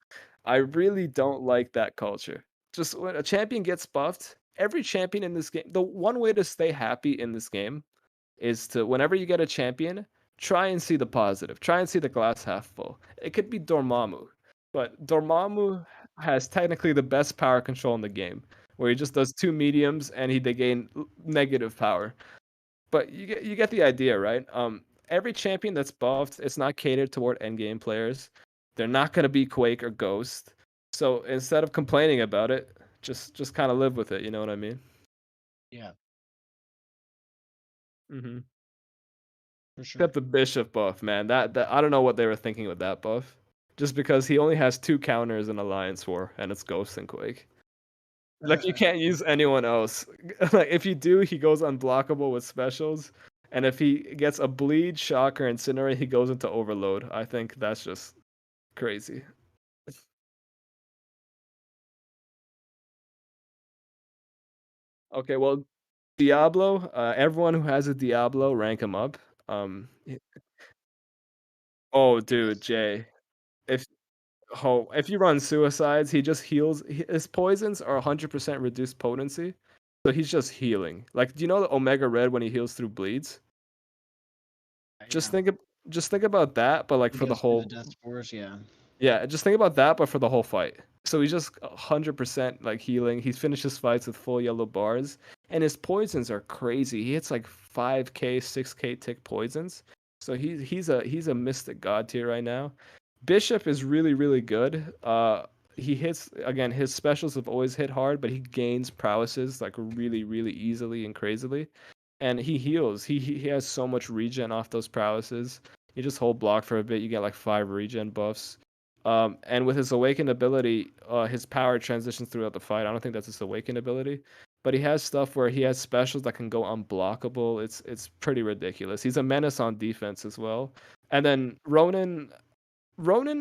I really don't like that culture. Just when a champion gets buffed, every champion in this game the one way to stay happy in this game is to whenever you get a champion, try and see the positive. Try and see the glass half full. It could be Dormammu, but Dormammu has technically the best power control in the game, where he just does two mediums and they gain negative power. But you get the idea, right? Every champion that's buffed, it's not catered toward endgame players. They're not gonna be Quake or Ghost. So instead of complaining about it, just kind of live with it. You know what I mean? Yeah, Hmm. for sure. Except the Bishop buff, man. That I don't know what they were thinking with that buff. Just because he only has two counters in Alliance War, and it's Ghost and Quake. Like you can't use anyone else. Like if you do, he goes unblockable with specials, and if he gets a bleed, shock, or incinerate, he goes into overload. I think that's just crazy. Okay, well, Diablo, everyone who has a Diablo, rank him up. Y Oh, dude, Jay, if if you run suicides, he just heals. His poisons are 100% reduced potency, so he's just healing. Like, do you know the Omega Red when he heals through bleeds? Just Yeah. think ab just think about that, but, like, He for the goes through the whole death spores, yeah. yeah, just think about that, but for the whole fight. So he's just 100% like healing. He finishes fights with full yellow bars, and his poisons are crazy. He hits like 5k, 6k tick poisons. So he's a mystic god tier right now. Bishop is really really good. He hits again. His specials have always hit hard, but he gains prowesses like really really easily and crazily, and he heals. He has so much regen off those prowesses. You just hold block for a bit, you get like 5 regen buffs. And with his awakened ability, his power transitions throughout the fight. I don't think that's his awakened ability, but he has stuff where he has specials that can go unblockable. It's pretty ridiculous. He's a menace on defense as well. And then Ronin,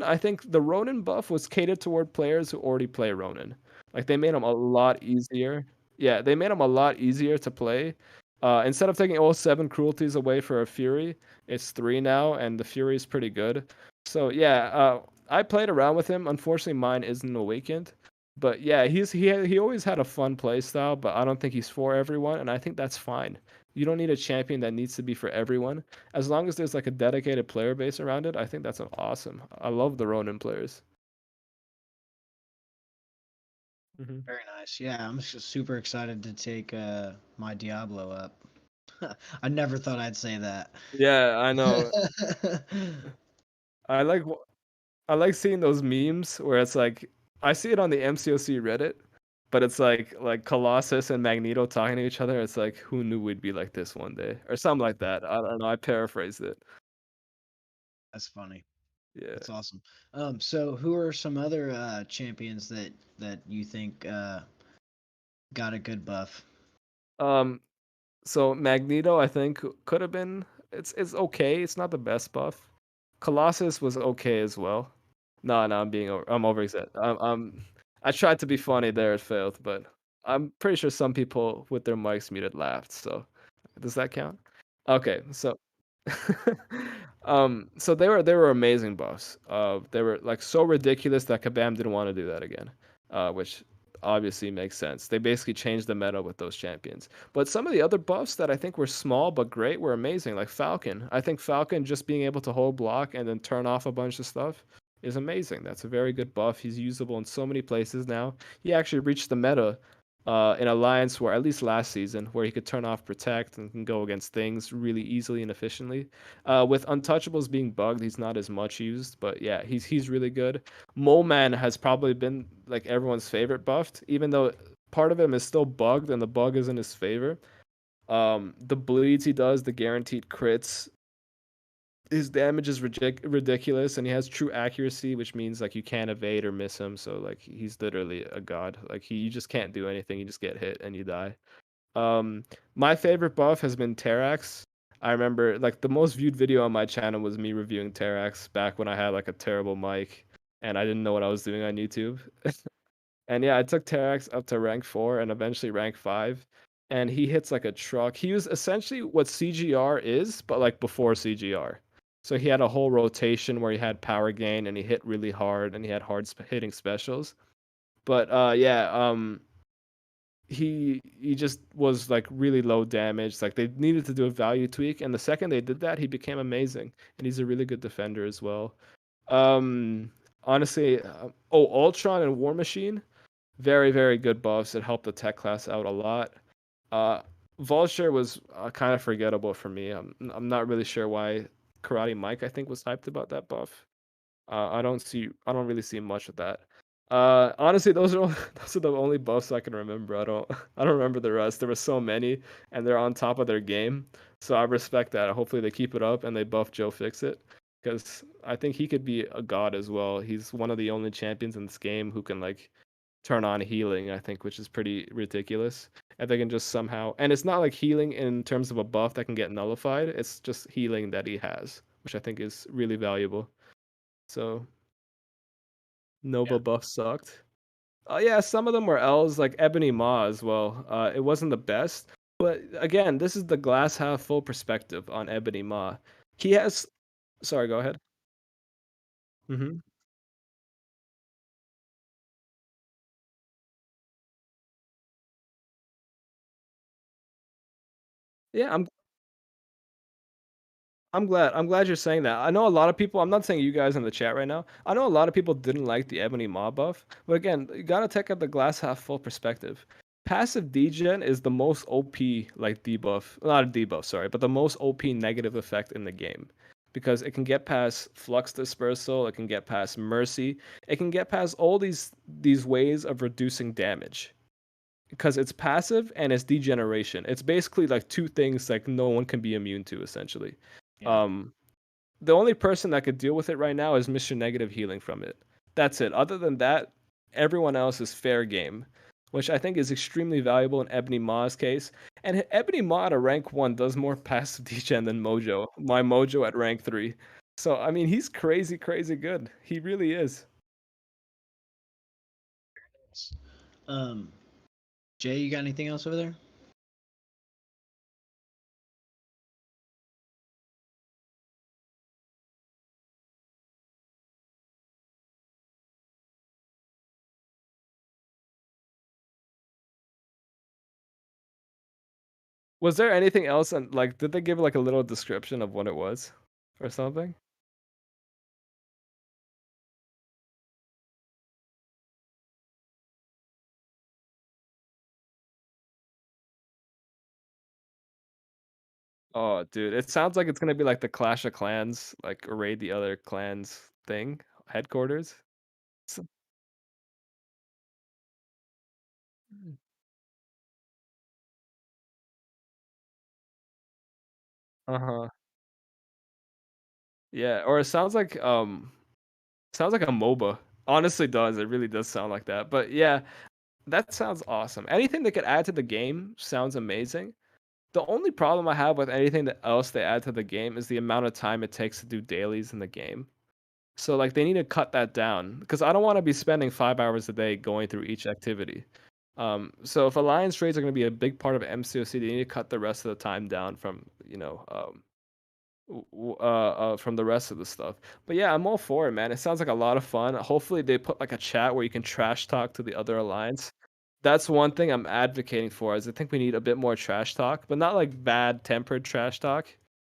I think the Ronin buff was catered toward players who already play Ronin. Like they made him a lot easier. Yeah, they made him a lot easier to play. Instead of taking all 7 cruelties away for a Fury, it's 3 now, and the Fury is pretty good. So yeah, I played around with him. Unfortunately, mine isn't awakened. But yeah, he always had a fun play style, but I don't think he's for everyone, and I think that's fine. You don't need a champion that needs to be for everyone. As long as there's like a dedicated player base around it, I think that's awesome. I love the Ronin players. Hmm. Very nice. Yeah, I'm just super excited to take my Diablo up. I never thought I'd say that. Yeah, I know. I like I like seeing those memes where it's like I see it on the MCOC Reddit, but it's like Colossus and Magneto talking to each other. It's like who knew we'd be like this one day or something like that. I don't know. I paraphrased it. That's funny. Yeah. That's awesome. So who are some other champions that you think got a good buff? Um. So Magneto, I think could have been. It's okay. It's not the best buff. Colossus was okay as well. No, no, I'm overexaggerating. I tried to be funny there, it failed, but I'm pretty sure some people with their mics muted laughed. So does that count? Okay, so so they were amazing buffs. They were like so ridiculous that Kabam didn't want to do that again. Which obviously makes sense. They basically changed the meta with those champions. But some of the other buffs that I think were small but great were amazing, like Falcon. I think Falcon just being able to hold block and then turn off a bunch of stuff is amazing. That's a very good buff. He's usable in so many places now. He actually reached the meta in Alliance War, at least last season, where he could turn off Protect and can go against things really easily and efficiently. With Untouchables being bugged, he's not as much used, but yeah, he's really good. Mole Man has probably been like everyone's favorite buffed, even though part of him is still bugged and the bug is in his favor. The bleeds he does, the guaranteed crits, his damage is ridiculous, and he has true accuracy, which means like you can't evade or miss him. So like he's literally a god. Like you just can't do anything. You just get hit and you die. My favorite buff has been Terrax. I remember like the most viewed video on my channel was me reviewing Terrax back when I had like a terrible mic and I didn't know what I was doing on YouTube. And yeah, I took Terrax up to rank 4 and eventually rank 5. And he hits like a truck. He was essentially what CGR is, but like before CGR. So he had a whole rotation where he had power gain and he hit really hard and he had hard hitting specials. But yeah, he just was like really low damage. Like they needed to do a value tweak, and the second they did that, he became amazing. And he's a really good defender as well. Honestly, Ultron and War Machine, very, very good buffs that helped the tech class out a lot. Uh, Vulture was kind of forgettable for me. I'm not really sure why Karate Mike I think was hyped about that buff. I don't really see much of that. Honestly, those are the only buffs I can remember. I don't remember the rest. There were so many, and they're on top of their game. So I respect that. Hopefully they keep it up and they buff Joe Fixit, because I think he could be a god as well. He's one of the only champions in this game who can like turn on healing, I think, which is pretty ridiculous. If they can just somehow, and it's not like healing in terms of a buff that can get nullified, it's just healing that he has, which I think is really valuable. So Yeah. Nova buff sucked. Yeah, some of them were L's, like Ebony Maw as well. It wasn't the best. But again, this is the glass half full perspective on Ebony Maw. He has. Sorry, go ahead. Hmm. Yeah, I'm glad you're saying that. I know a lot of people. I'm not saying you guys in the chat right now. I know a lot of people didn't like the Ebony Maw buff, but again, you gotta take out the glass half full perspective. Passive degen is the most OP like debuff, not a debuff, sorry, but the most OP negative effect in the game, because it can get past flux dispersal, it can get past mercy, it can get past all these ways of reducing damage because it's passive and it's degeneration. It's basically like two things like no one can be immune to essentially. Yeah. Um, the only person that could deal with it right now is Mr. Negative healing from it. That's it. Other than that, everyone else is fair game, which I think is extremely valuable in Ebony Maw's case. And Ebony Maw at a rank 1 does more passive degen than Mojo. My Mojo at rank 3. So, I mean, he's crazy, crazy good. He really is. Um, Jay, you got anything else over there? Was there anything else? And like, did they give like a little description of what it was or something? Oh, dude, it sounds like it's gonna be like the Clash of Clans, like raid the other clans thing, headquarters. So- Uh-huh. Yeah, or it sounds like a MOBA. Honestly does. It really does sound like that. But yeah, that sounds awesome. Anything they could add to the game sounds amazing. The only problem I have with anything that else they add to the game is the amount of time it takes to do dailies in the game. So like they need to cut that down because I don't want to be spending 5 hours a day going through each activity. So if alliance raids are going to be a big part of MCOC, they need to cut the rest of the time down from from the rest of the stuff. But yeah, I'm all for it, man. It sounds like a lot of fun. Hopefully they put like a chat where you can trash talk to the other alliance. That's one thing I'm advocating for. Is I think we need a bit more trash talk, but not like bad tempered trash talk.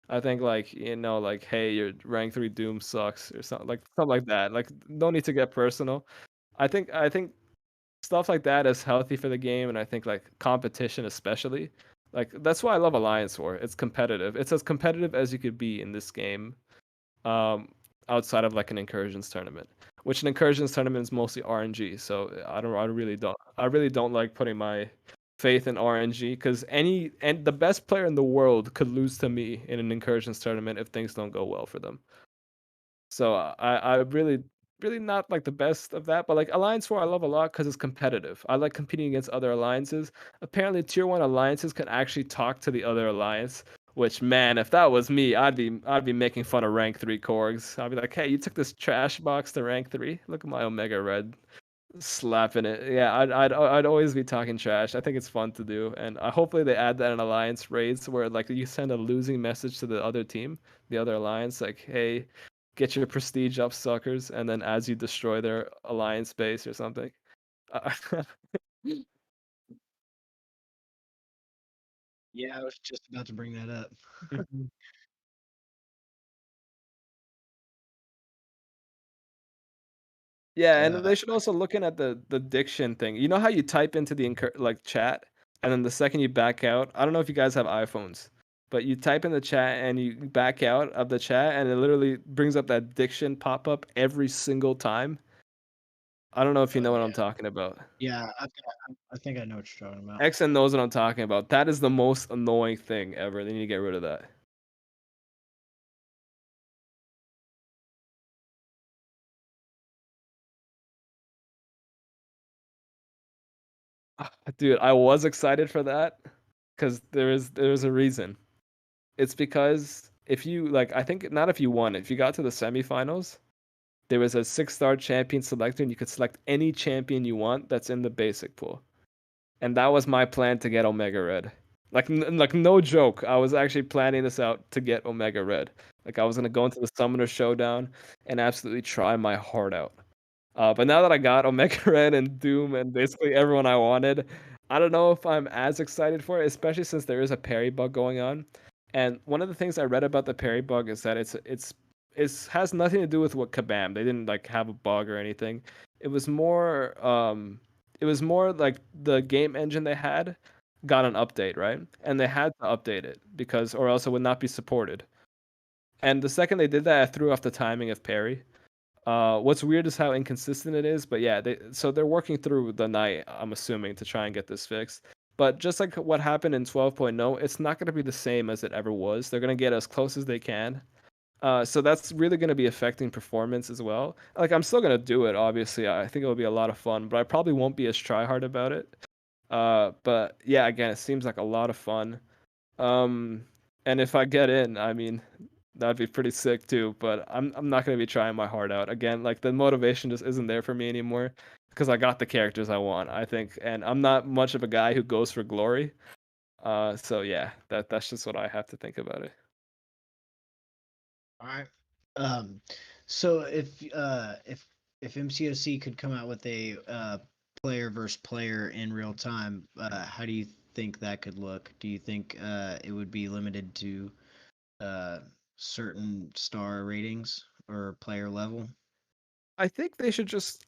I think like like hey, your rank 3 Doom sucks or something like that. Like no need to get personal. I think stuff like that is healthy for the game, and I think like competition especially. Like that's why I love Alliance War. It's competitive. It's as competitive as you could be in this game, um, outside of like an incursions tournament, which an incursions tournament is mostly RNG. So I really don't like putting my faith in RNG because and the best player in the world could lose to me in an incursions tournament if things don't go well for them. So I really not like the best of that, but like Alliance 4 I love a lot because it's competitive. I like competing against other alliances. Apparently tier 1 alliances can actually talk to the other alliance, which man, if that was me, I'd be making fun of rank 3 Korgs. I'd be like, "Hey, you took this trash box to rank 3? Look at my Omega Red." Slapping it. Yeah, I'd always be talking trash. I think it's fun to do, and hopefully they add that in alliance raids where like you send a losing message to the other team, the other alliance, like, "Hey, get your prestige up, suckers," and then as you destroy their alliance base or something. Uh, Yeah, I was just about to bring that up. Mhm. Yeah, and Uh, they should also looking at the diction thing. You know how you type into the like chat, and then the second you back out. I don't know if you guys have iPhones, but you type in the chat and you back out of the chat, and it literally brings up that diction pop up every single time. I don't know if you know oh what yeah, I'm talking about. yeah. I think I know what you're talking about. Xn knows what I'm talking about. That is the most annoying thing ever. They need to get rid of that. Dude, I was excited for that because there is a reason. It's because if you like, I think not if you won, if you got to the semifinals, there was a 6-star champion selector, and you could select any champion you want that's in the basic pool. And that was my plan to get Omega Red. Like no joke. I was actually planning this out to get Omega Red. Like I was gonna go into the Summoner Showdown and absolutely try my heart out. But now that I got Omega Red and Doom and basically everyone I wanted, I don't know if I'm as excited for it, especially since there is a parry bug going on. And one of the things I read about the parry bug is that it has nothing to do with what Kabam. They didn't like have a bug or anything. It was more it was more like the game engine they had got an update, right? And they had to update it because or else it would not be supported. And the second they did that, I threw off the timing of parry. What's weird is how inconsistent it is, but yeah, so they're working through the night, I'm assuming, to try and get this fixed. But just like what happened in 12.0, it's not going to be the same as it ever was. They're going to get as close as they can. So that's really going to be affecting performance as well. Like I'm still going to do it, obviously. I think it'll be a lot of fun, but I probably won't be as try hard about it. But yeah, again, it seems like a lot of fun. Um, and if I get in, I mean, that'd be pretty sick too. But I'm not gonna be trying my heart out again. Like the motivation just isn't there for me anymore because I got the characters I want. I think, and I'm not much of a guy who goes for glory. So yeah, that's just what I have to think about it. All right. Um, so if MCOC could come out with a player versus player in real time, how do you think that could look? Do you think it would be limited to uh certain star ratings or player level? I think they should just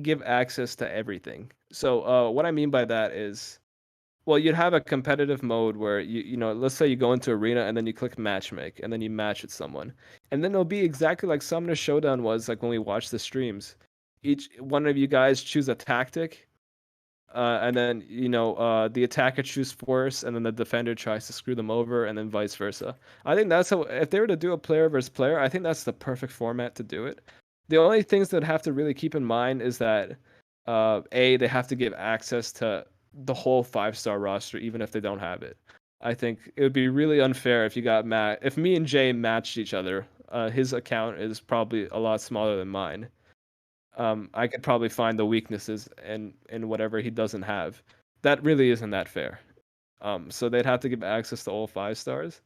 give access to everything. So what I mean by that is well, you'd have a competitive mode where let's say you go into arena and then you click matchmake and then you match with someone. And then it'll be exactly like Summoner Showdown was like when we watched the streams. Each one of you guys choose a tactic, and then the attacker chooses force, and then the defender tries to screw them over, and then vice versa. I think that's how if they were to do a player versus player, I think that's the perfect format to do it. The only things that have to really keep in mind is that they have to give access to the whole 5-star roster, even if they don't have it. I think it would be really unfair if you got if me and Jay matched each other. His account is probably a lot smaller than mine. I could probably find the weaknesses in whatever he doesn't have. That really isn't that fair. So they'd have to give access to all 5-stars.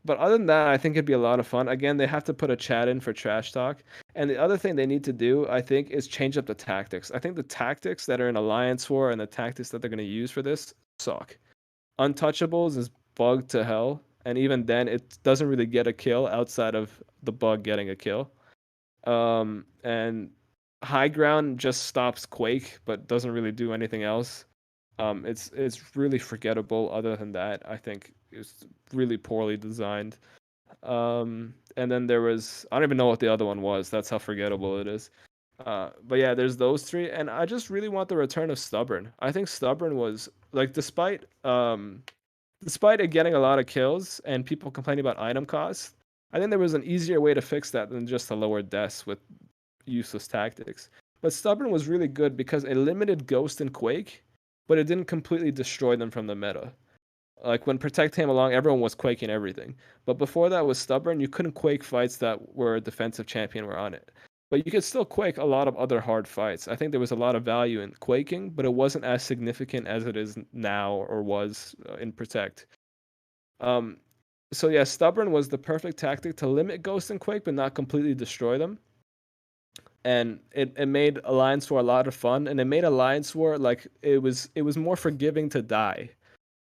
But other than that, I think it'd be a lot of fun. Again, they have to put a chat in for trash talk. And the other thing they need to do, I think, is change up the tactics. I think the tactics that are in Alliance War and the tactics that they're going to use for this suck. Untouchables is bugged to hell. And even then, it doesn't really get a kill outside of the bug getting a kill. And High Ground just stops Quake, but doesn't really do anything else. It's really forgettable. Other than that, I think it's really poorly designed. And then there was I don't even know what the other one was. That's how forgettable it is. But yeah, there's those three, and I just really want the return of Stubborn. I think Stubborn was like, despite it getting a lot of kills and people complaining about item costs, I think there was an easier way to fix that than just to lower deaths with useless tactics. But Stubborn was really good because it limited Ghost and Quake, but it didn't completely destroy them from the meta. Like when Protect came along, everyone was quaking everything. But before that was Stubborn, you couldn't quake fights that were a defensive champion were on it. But you could still quake a lot of other hard fights. I think there was a lot of value in quaking, but it wasn't as significant as it is now or was in Protect. Um, so yeah, Stubborn was the perfect tactic to limit Ghost and Quake, but not completely destroy them. And it made Alliance War a lot of fun, and it made Alliance War like it was more forgiving to die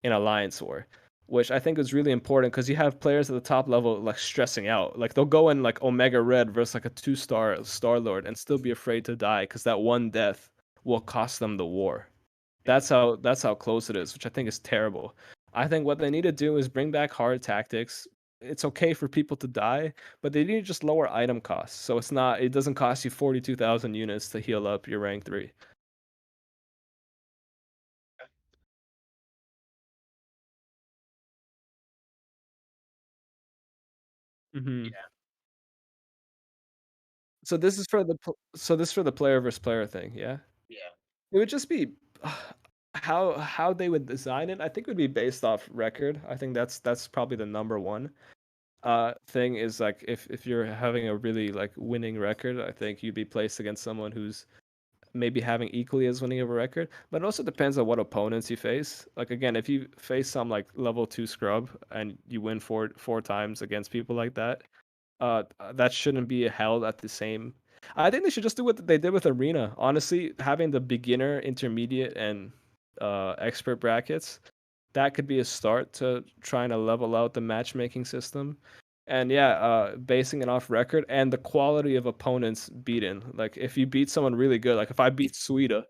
in Alliance War, which I think is really important because you have players at the top level like stressing out. Like they'll go in like Omega Red versus like a 2-star Star Lord and still be afraid to die because that one death will cost them the war. That's how close it is, which I think is terrible. I think what they need to do is bring back hard tactics. It's okay for people to die, but they need to just lower item costs. So it doesn't cost you 42,000 units to heal up your rank 3. Hmm. So this is for the player versus player thing, yeah? Yeah. It would just be how they would design it. I think it would be based off record. I think that's probably the number one thing is like if you're having a really like winning record, I think you'd be placed against someone who's maybe having equally as winning of a record, but it also depends on what opponents you face. Like again, if you face some like level 2 scrub and you win four times against people like that, that shouldn't be held at the same. I think they should just do what they did with Arena. Honestly, having the beginner, intermediate, and expert brackets, that could be a start to trying to level out the matchmaking system. And yeah, basing it off record and the quality of opponents beaten. Like if you beat someone really good, like if I beat Sweden,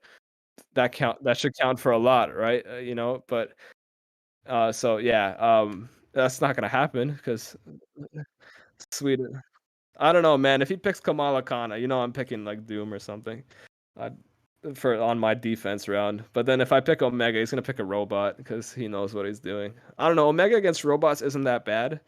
that should count for a lot, right? But so yeah, that's not gonna happen because Sweden. I don't know, man. If he picks Kamala Khan, I'm picking like Doom or something. I for on my defense round. But then if I pick Omega, he's gonna pick a robot because he knows what he's doing. I don't know. Omega against robots isn't that bad.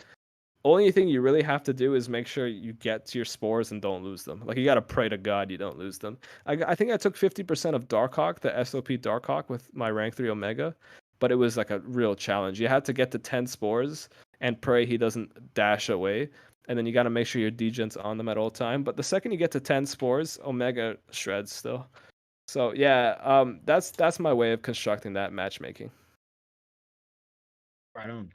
Only thing you really have to do is make sure you get to your spores and don't lose them. Like you gotta pray to God you don't lose them. I think I took 50% of Darkhawk, the SOP Darkhawk, with my rank 3 Omega, but it was like a real challenge. You had to get to 10 spores and pray he doesn't dash away. And then you gotta make sure your degen's on them at all time. But the second you get to 10 spores, Omega shreds still. So yeah, that's my way of constructing that matchmaking. Right on.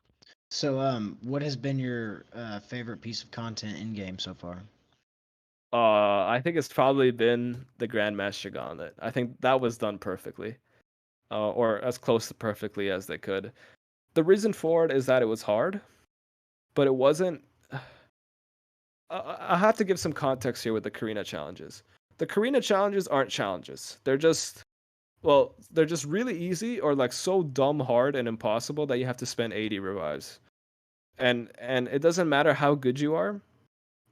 So, what has been your favorite piece of content in game so far? I think it's probably been the Grandmaster Gauntlet. I think that was done perfectly, or as close to perfectly as they could. The reason for it is that it was hard, but it wasn't. I have to give some context here with the Karina challenges. The Karina challenges aren't challenges. They're just really easy or like so dumb hard and impossible that you have to spend 80 revives. And it doesn't matter how good you are.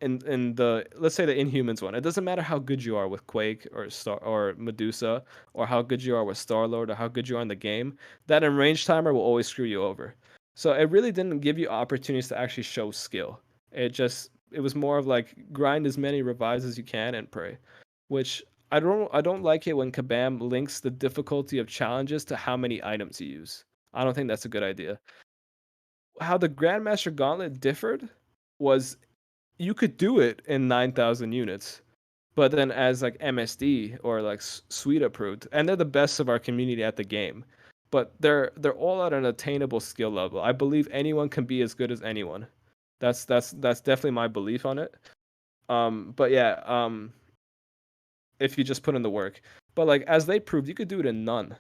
In the, let's say, the Inhumans one, it doesn't matter how good you are with Quake or Star or Medusa, or how good you are with Star Lord, or how good you are in the game. That enraged timer will always screw you over. So it really didn't give you opportunities to actually show skill. It was more of like grind as many revives as you can and pray, which I don't like it when Kabam links the difficulty of challenges to how many items you use. I don't think that's a good idea. How the Grandmaster Gauntlet differed was you could do it in 9,000 units, but then as like MSD or like Suite approved, and they're the best of our community at the game, but they're all at an attainable skill level. I believe anyone can be as good as anyone. That's definitely my belief on it. But yeah, if you just put in the work. But like as they proved, you could do it in none,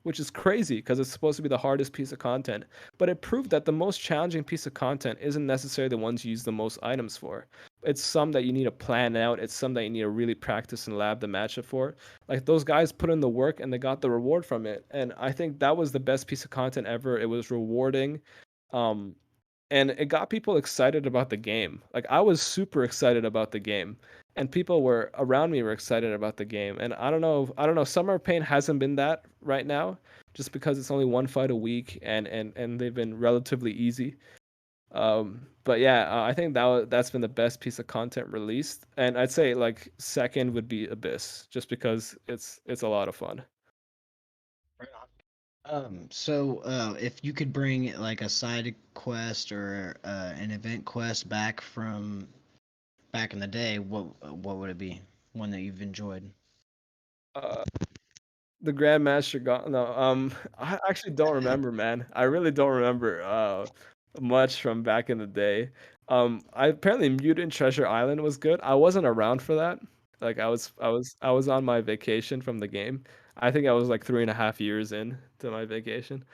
which is crazy because it's supposed to be the hardest piece of content. But it proved that the most challenging piece of content isn't necessarily the ones you use the most items for. It's some that you need to plan out. It's some that you need to really practice and lab the matchup for. Like those guys put in the work and they got the reward from it. And I think that was the best piece of content ever. It was rewarding. Um, and it got people excited about the game. Like I was super excited about the game, and people were around me were excited about the game. And I don't know. Summer Pain hasn't been that right now, just because it's only one fight a week, and they've been relatively easy. But yeah, I think that's been the best piece of content released, and I'd say like second would be Abyss, just because it's a lot of fun. Right on. So if you could bring like a side quest or an event quest back from back in the day, what would it be? One that you've enjoyed? Uh, The Grandmaster got no. I actually don't remember, man. I really don't remember much from back in the day. I apparently Mutant Treasure Island was good. I wasn't around for that. Like I was on my vacation from the game. I think I was like 3.5 years in to my vacation.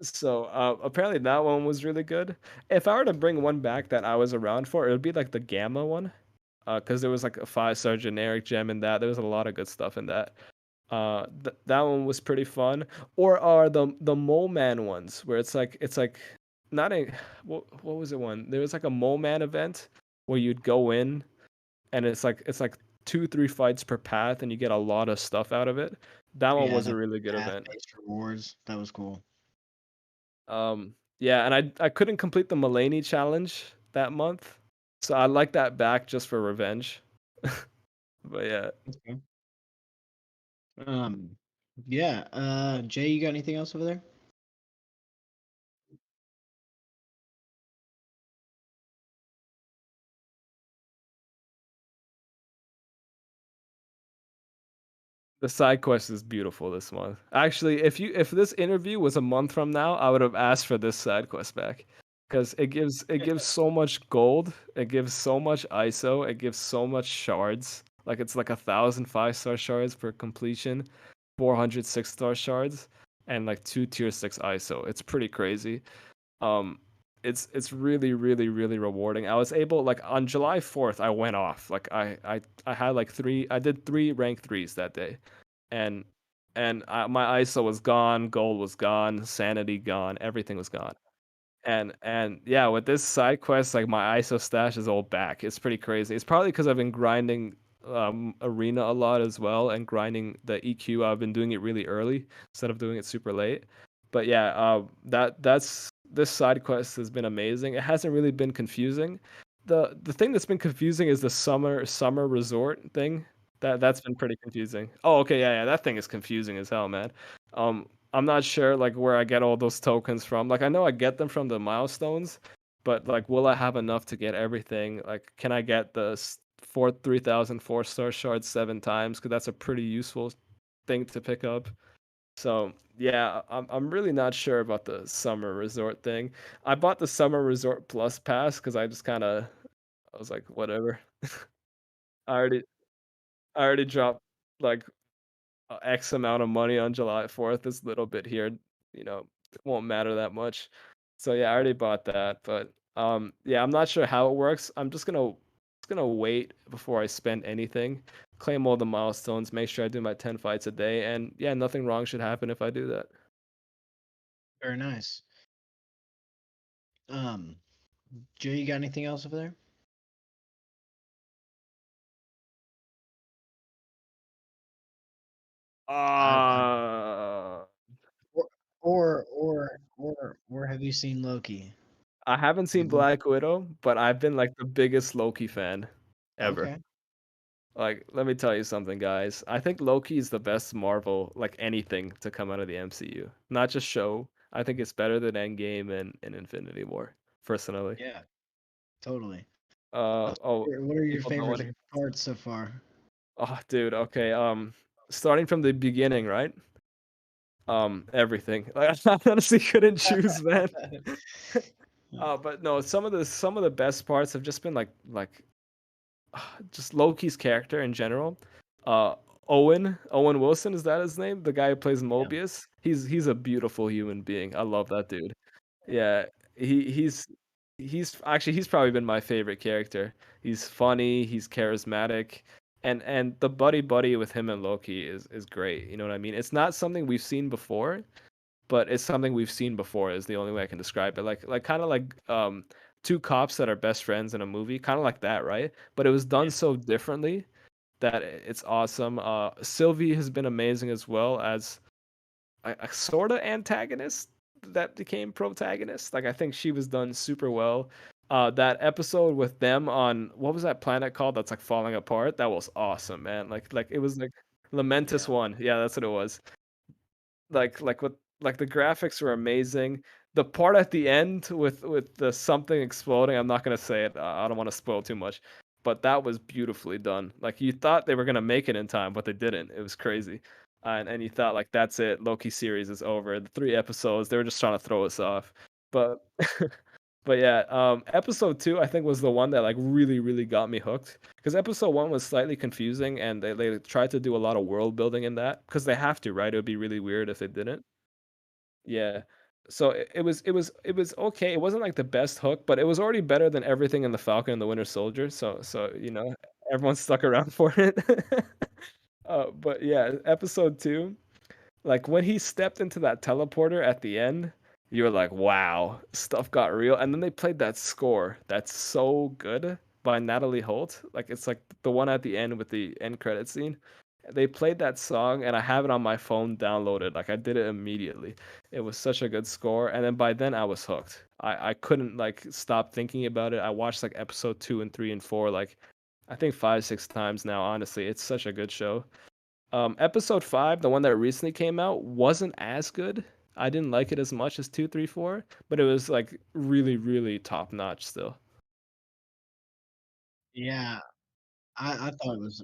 So apparently that one was really good. If I were to bring one back that I was around for, it would be like the Gamma one. Because there was like a 5-star generic gem in that. There was a lot of good stuff in that. That one was pretty fun. Or are the Mole Man ones where it's like not a what was it one? There was like a Mole Man event where you'd go in and it's like 2-3 fights per path and you get a lot of stuff out of it. That one Yeah, was the a really good event. path-based rewards. That was cool. Yeah, and I couldn't complete the Mulaney challenge that month, so I like that back just for revenge. But yeah. Okay. Um, yeah. Jay, you got anything else over there? The side quest is beautiful this month. Actually, if this interview was a month from now, I would have asked for this side quest back because it gives so much gold, it gives so much ISO, it gives so much shards. Like it's like 1,000 5-star shards per completion, 400 6-star shards, and like two tier 6 ISO. It's pretty crazy. Um, it's really, really, really rewarding. I was able like on July 4th, I went off. Like I had like I did 3 rank 3s that day, and my ISO was gone, gold was gone, sanity gone, everything was gone. And yeah, with this side quest, like my ISO stash is all back. It's pretty crazy. It's probably because I've been grinding arena a lot as well and grinding the EQ. I've been doing it really early instead of doing it super late. But yeah, that's this side quest has been amazing. It hasn't really been confusing. The thing that's been confusing is the summer resort thing. That's been pretty confusing. Oh, okay, yeah, yeah, that thing is confusing as hell, man. I'm not sure like where I get all those tokens from. Like I know I get them from the milestones, but like will I have enough to get everything? Like can I get the 3,000 4-star shards 7 times? Because that's a pretty useful thing to pick up. So yeah, I'm really not sure about the summer resort thing. I bought the summer resort plus pass because I was like whatever. I already I already dropped like X amount of money on July 4th. This little bit here, it won't matter that much. So yeah, I already bought that, but yeah, I'm not sure how it works. I'm just gonna wait before I spend anything, claim all the milestones, make sure I do my 10 fights a day, and yeah, nothing wrong should happen if I do that. Very nice. Um, Joe, you got anything else over there? I Uh or have you seen Loki? I haven't seen Have you- Black Widow, but I've been like the biggest Loki fan ever. Okay, Like, let me tell you something, guys. I think Loki is the best Marvel, like anything to come out of the MCU. Not just show. I think it's better than Endgame and Infinity War, personally. yeah, totally. Oh, What are your people don't want favorite to. parts so far? Oh, dude. Okay. Starting from the beginning, right? Everything. Like, I honestly couldn't choose, man. But no, some of the best parts have just been like just Loki's character in general. Uh, Owen Wilson, is that his name? The guy who plays Yeah, Mobius. He's a beautiful human being. I love that dude. Yeah, he he's he's probably been my favorite character. He's funny, he's charismatic, and the buddy with him and Loki is great. You know what I mean? It's not something we've seen before, but it's something we've seen before is the only way I can describe it. Like kind of like two cops that are best friends in a movie, kind of like that, right? But it was done yeah, so differently that it's awesome. Sylvie has been amazing as well as a sort of antagonist that became protagonist. Like I think she was done super well. That episode with them on what was that planet called that's like falling apart? That was awesome, man. Like it was like Lamentus yeah. One. Yeah, that's what it was. Like the graphics were amazing. The part at the end with the something exploding, I'm not gonna say it. I don't want to spoil too much, but that was beautifully done. Like you thought they were gonna make it in time, but they didn't. It was crazy, and you thought like that's it. Loki series is over. The 3 episodes, they were just trying to throw us off, but. But yeah, episode 2 I think was the one that like really really got me hooked because episode 1 was slightly confusing and they tried to do a lot of world building in that because they have to, right? It would be really weird if they didn't. Yeah. So it was okay. It wasn't like the best hook, but it was already better than everything in the Falcon and the Winter Soldier. So everyone stuck around for it. But yeah, episode 2, like when he stepped into that teleporter at the end, you were like, wow, stuff got real. And then they played that score that's so good by Natalie Holt. Like it's like the one at the end with the end credit scene. They played that song and I have it on my phone downloaded. Like I did it immediately. It was such a good score. And then by then I was hooked. I couldn't like stop thinking about it. I watched like episode 2 and 3 and 4 like I think 5, 6 times now, honestly. It's such a good show. Episode 5, the one that recently came out, wasn't as good. I didn't like it as much as 2, 3, 4, but it was like really, really top notch still. Yeah, I thought it was.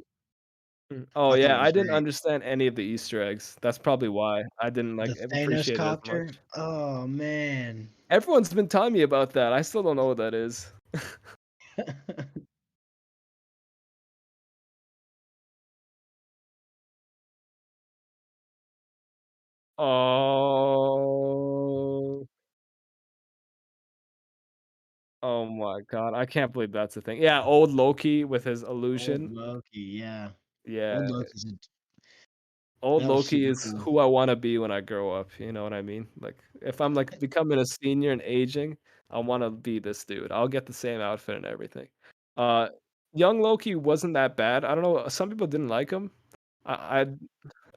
Oh I thought yeah, it I was didn't great. understand any of the Easter eggs. That's probably why I didn't The Thanos appreciate it as copter. much. Oh man. Everyone's been telling me about that. I still don't know what that is. Oh. Oh my god, I can't believe that's a thing. Yeah, old Loki with his Old illusion. Loki, yeah. Old Yeah, Loki's old that was Loki super is cool. who I wanna be when I grow up, you know what I mean? Like, if I'm, like, becoming a senior and aging, I wanna be this dude. I'll get the same outfit and everything. Uh, young Loki wasn't that bad. I don't know, some people didn't like him. I I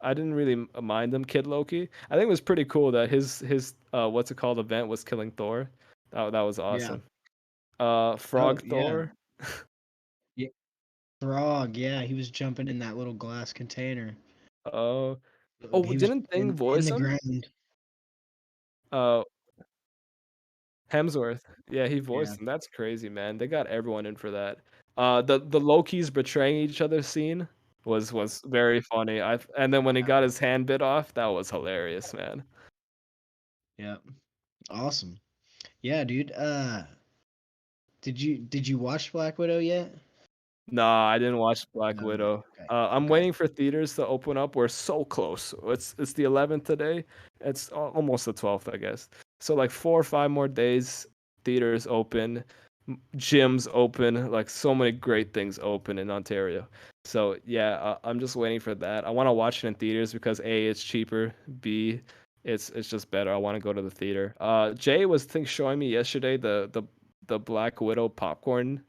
I didn't really mind him, Kid Loki. I think it was pretty cool that his what's it called, event was killing Thor. That was Yeah. awesome. Oh Frog yeah. Thor. Yeah. Throg, yeah, he was jumping in that little glass container. Oh. Oh, He was didn't Thing in voice the him? ground. Uh, Hemsworth. Yeah, he Yeah. voiced him. That's crazy, man. They got everyone in for that. The Lokis betraying each other scene was very funny. And then when he got his hand bit off, that was hilarious, man. Yeah. Awesome. Yeah, dude. Did you watch Black Widow yet? Nah, I didn't watch Black No. Widow. Okay. I'm Okay. waiting for theaters to open up. We're so close. It's the 11th today. It's almost the 12th, I guess. So like 4 or 5 more days. Theaters open, gyms open. Like so many great things open in Ontario. So yeah, I'm just waiting for that. I want to watch it in theaters because A, it's cheaper. B, it's just better. I want to go to the theater. Jay was showing me yesterday the Black Widow popcorn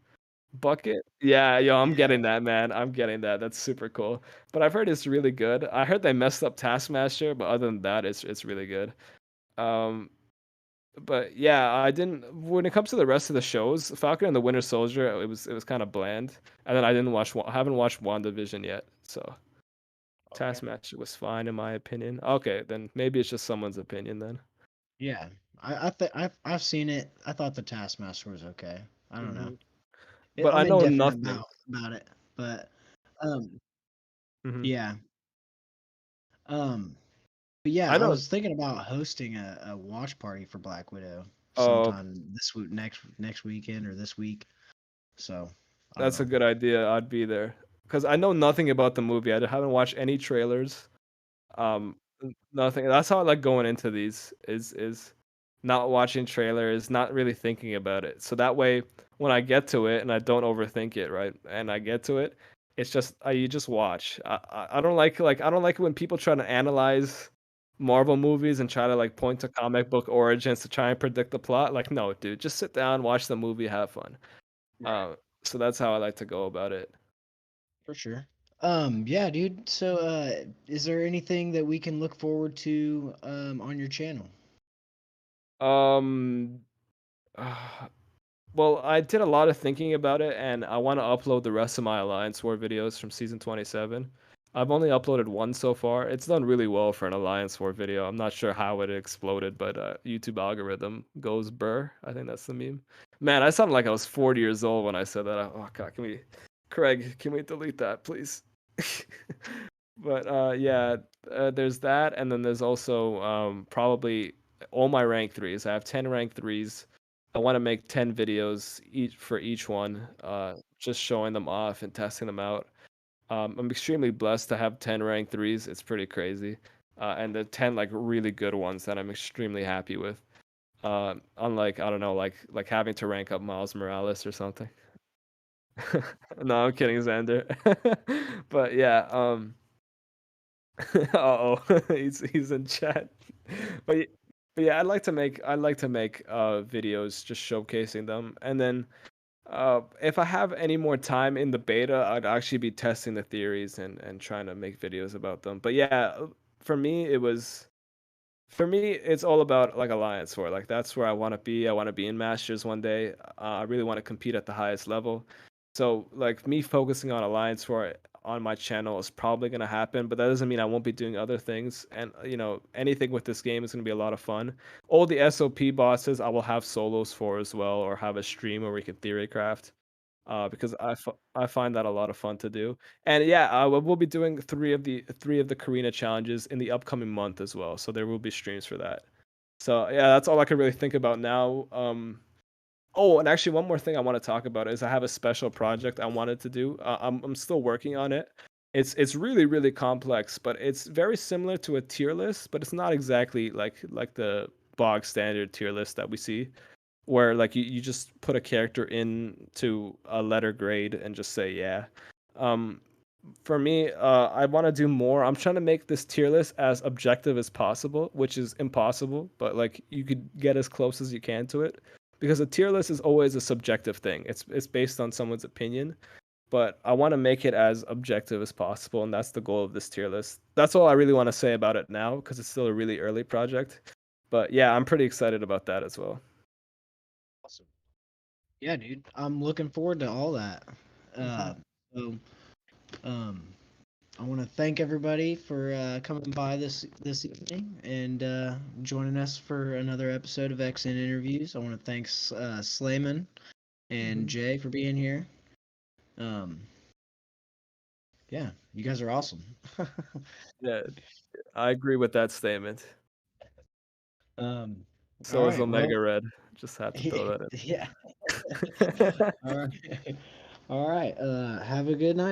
bucket? Yeah, yo, I'm Yeah. getting that, man. I'm getting that. That's super cool. But I've heard it's really good. I heard they messed up Taskmaster, but other than that, it's really good. Um, but yeah, I didn't. When it comes to the rest of the shows, Falcon and the Winter Soldier, it was kind of bland. And then I haven't watched WandaVision yet. So Okay. Taskmaster was fine in my opinion. Okay, then maybe it's just someone's opinion then. Yeah. I've seen it. I thought the Taskmaster was okay. I don't know. hmm But I I'm know indifferent nothing. about it, but um, hmm yeah. Um, but yeah, I I know. was thinking about hosting a watch party for Black Widow Oh, sometime this week, next weekend or this week. So I don't that's a know. good idea. I'd be there because I know nothing about the movie. I haven't watched any trailers. Nothing. That's how I like going into these. Is not watching trailers, not really thinking about it. So that way, when I get to it and I don't overthink it, right? And I get to it, it's just you just watch. I don't like I don't like it when people try to analyze Marvel movies and try to like point to comic book origins to try and predict the plot. Like, no, dude, just sit down, watch the movie, have fun. Right. Uh, so that's how I like to go about it. For sure. Yeah, dude. So, is there anything that we can look forward to on your channel? Um, well, I did a lot of thinking about it, and I want to upload the rest of my Alliance War videos from season 27. I've only uploaded one so far. It's done really well for an Alliance War video. I'm not sure how it exploded, but YouTube algorithm goes burr. I think that's the meme. Man, I sounded like I was 40 years old when I said that. Oh God, Craig, can we delete that, please? But yeah, there's that, and then there's also probably all my rank threes. I have 10 rank threes. I want to make 10 videos each for each one, just showing them off and testing them out. I'm extremely blessed to have 10 rank threes. It's pretty crazy, and the 10 like really good ones that I'm extremely happy with. Unlike I don't know, like having to rank up Miles Morales or something. No, I'm kidding, Xander. But yeah, uh-oh, he's in chat. But but yeah, I'd like to make videos just showcasing them. And then if I have any more time in the beta, I'd actually be testing the theories and trying to make videos about them. But yeah, for me it's all about like Alliance War. Like that's where I want to be. I want to be in Masters one day. I really want to compete at the highest level. So like me focusing on Alliance War on my channel is probably gonna happen, but that doesn't mean I won't be doing other things. And anything with this game is gonna be a lot of fun. All the SOP bosses I will have solos for as well, or have a stream where we can theory craft. because I find that a lot of fun to do. And yeah, we'll be doing three of the Karina challenges in the upcoming month as well. So there will be streams for that. So yeah, that's all I can really think about now. Oh, and actually, one more thing I want to talk about is I have a special project I wanted to do. I'm still working on it. It's really really complex, but it's very similar to a tier list, but it's not exactly like the bog standard tier list that we see, where like you just put a character into a letter grade and just say yeah. Um, for me, I want to do more. I'm trying to make this tier list as objective as possible, which is impossible, but like you could get as close as you can to it, because a tier list is always a subjective thing. It's based on someone's opinion, but I want to make it as objective as possible, and that's the goal of this tier list. That's all I really want to say about it now, because it's still a really early project. But yeah, I'm pretty excited about that as well. Awesome. Yeah, dude. I'm looking forward to all that. Mhm. So, um, I want to thank everybody for coming by this evening and joining us for another episode of XN Interviews. I want to thank Sleimon and Mhm. Jay for being here. Um, yeah, you guys are awesome. Yeah, I agree with that statement. um, all So is right. Well, Omega Red. Just had to throw that yeah. in. All right. All right. Have a good night.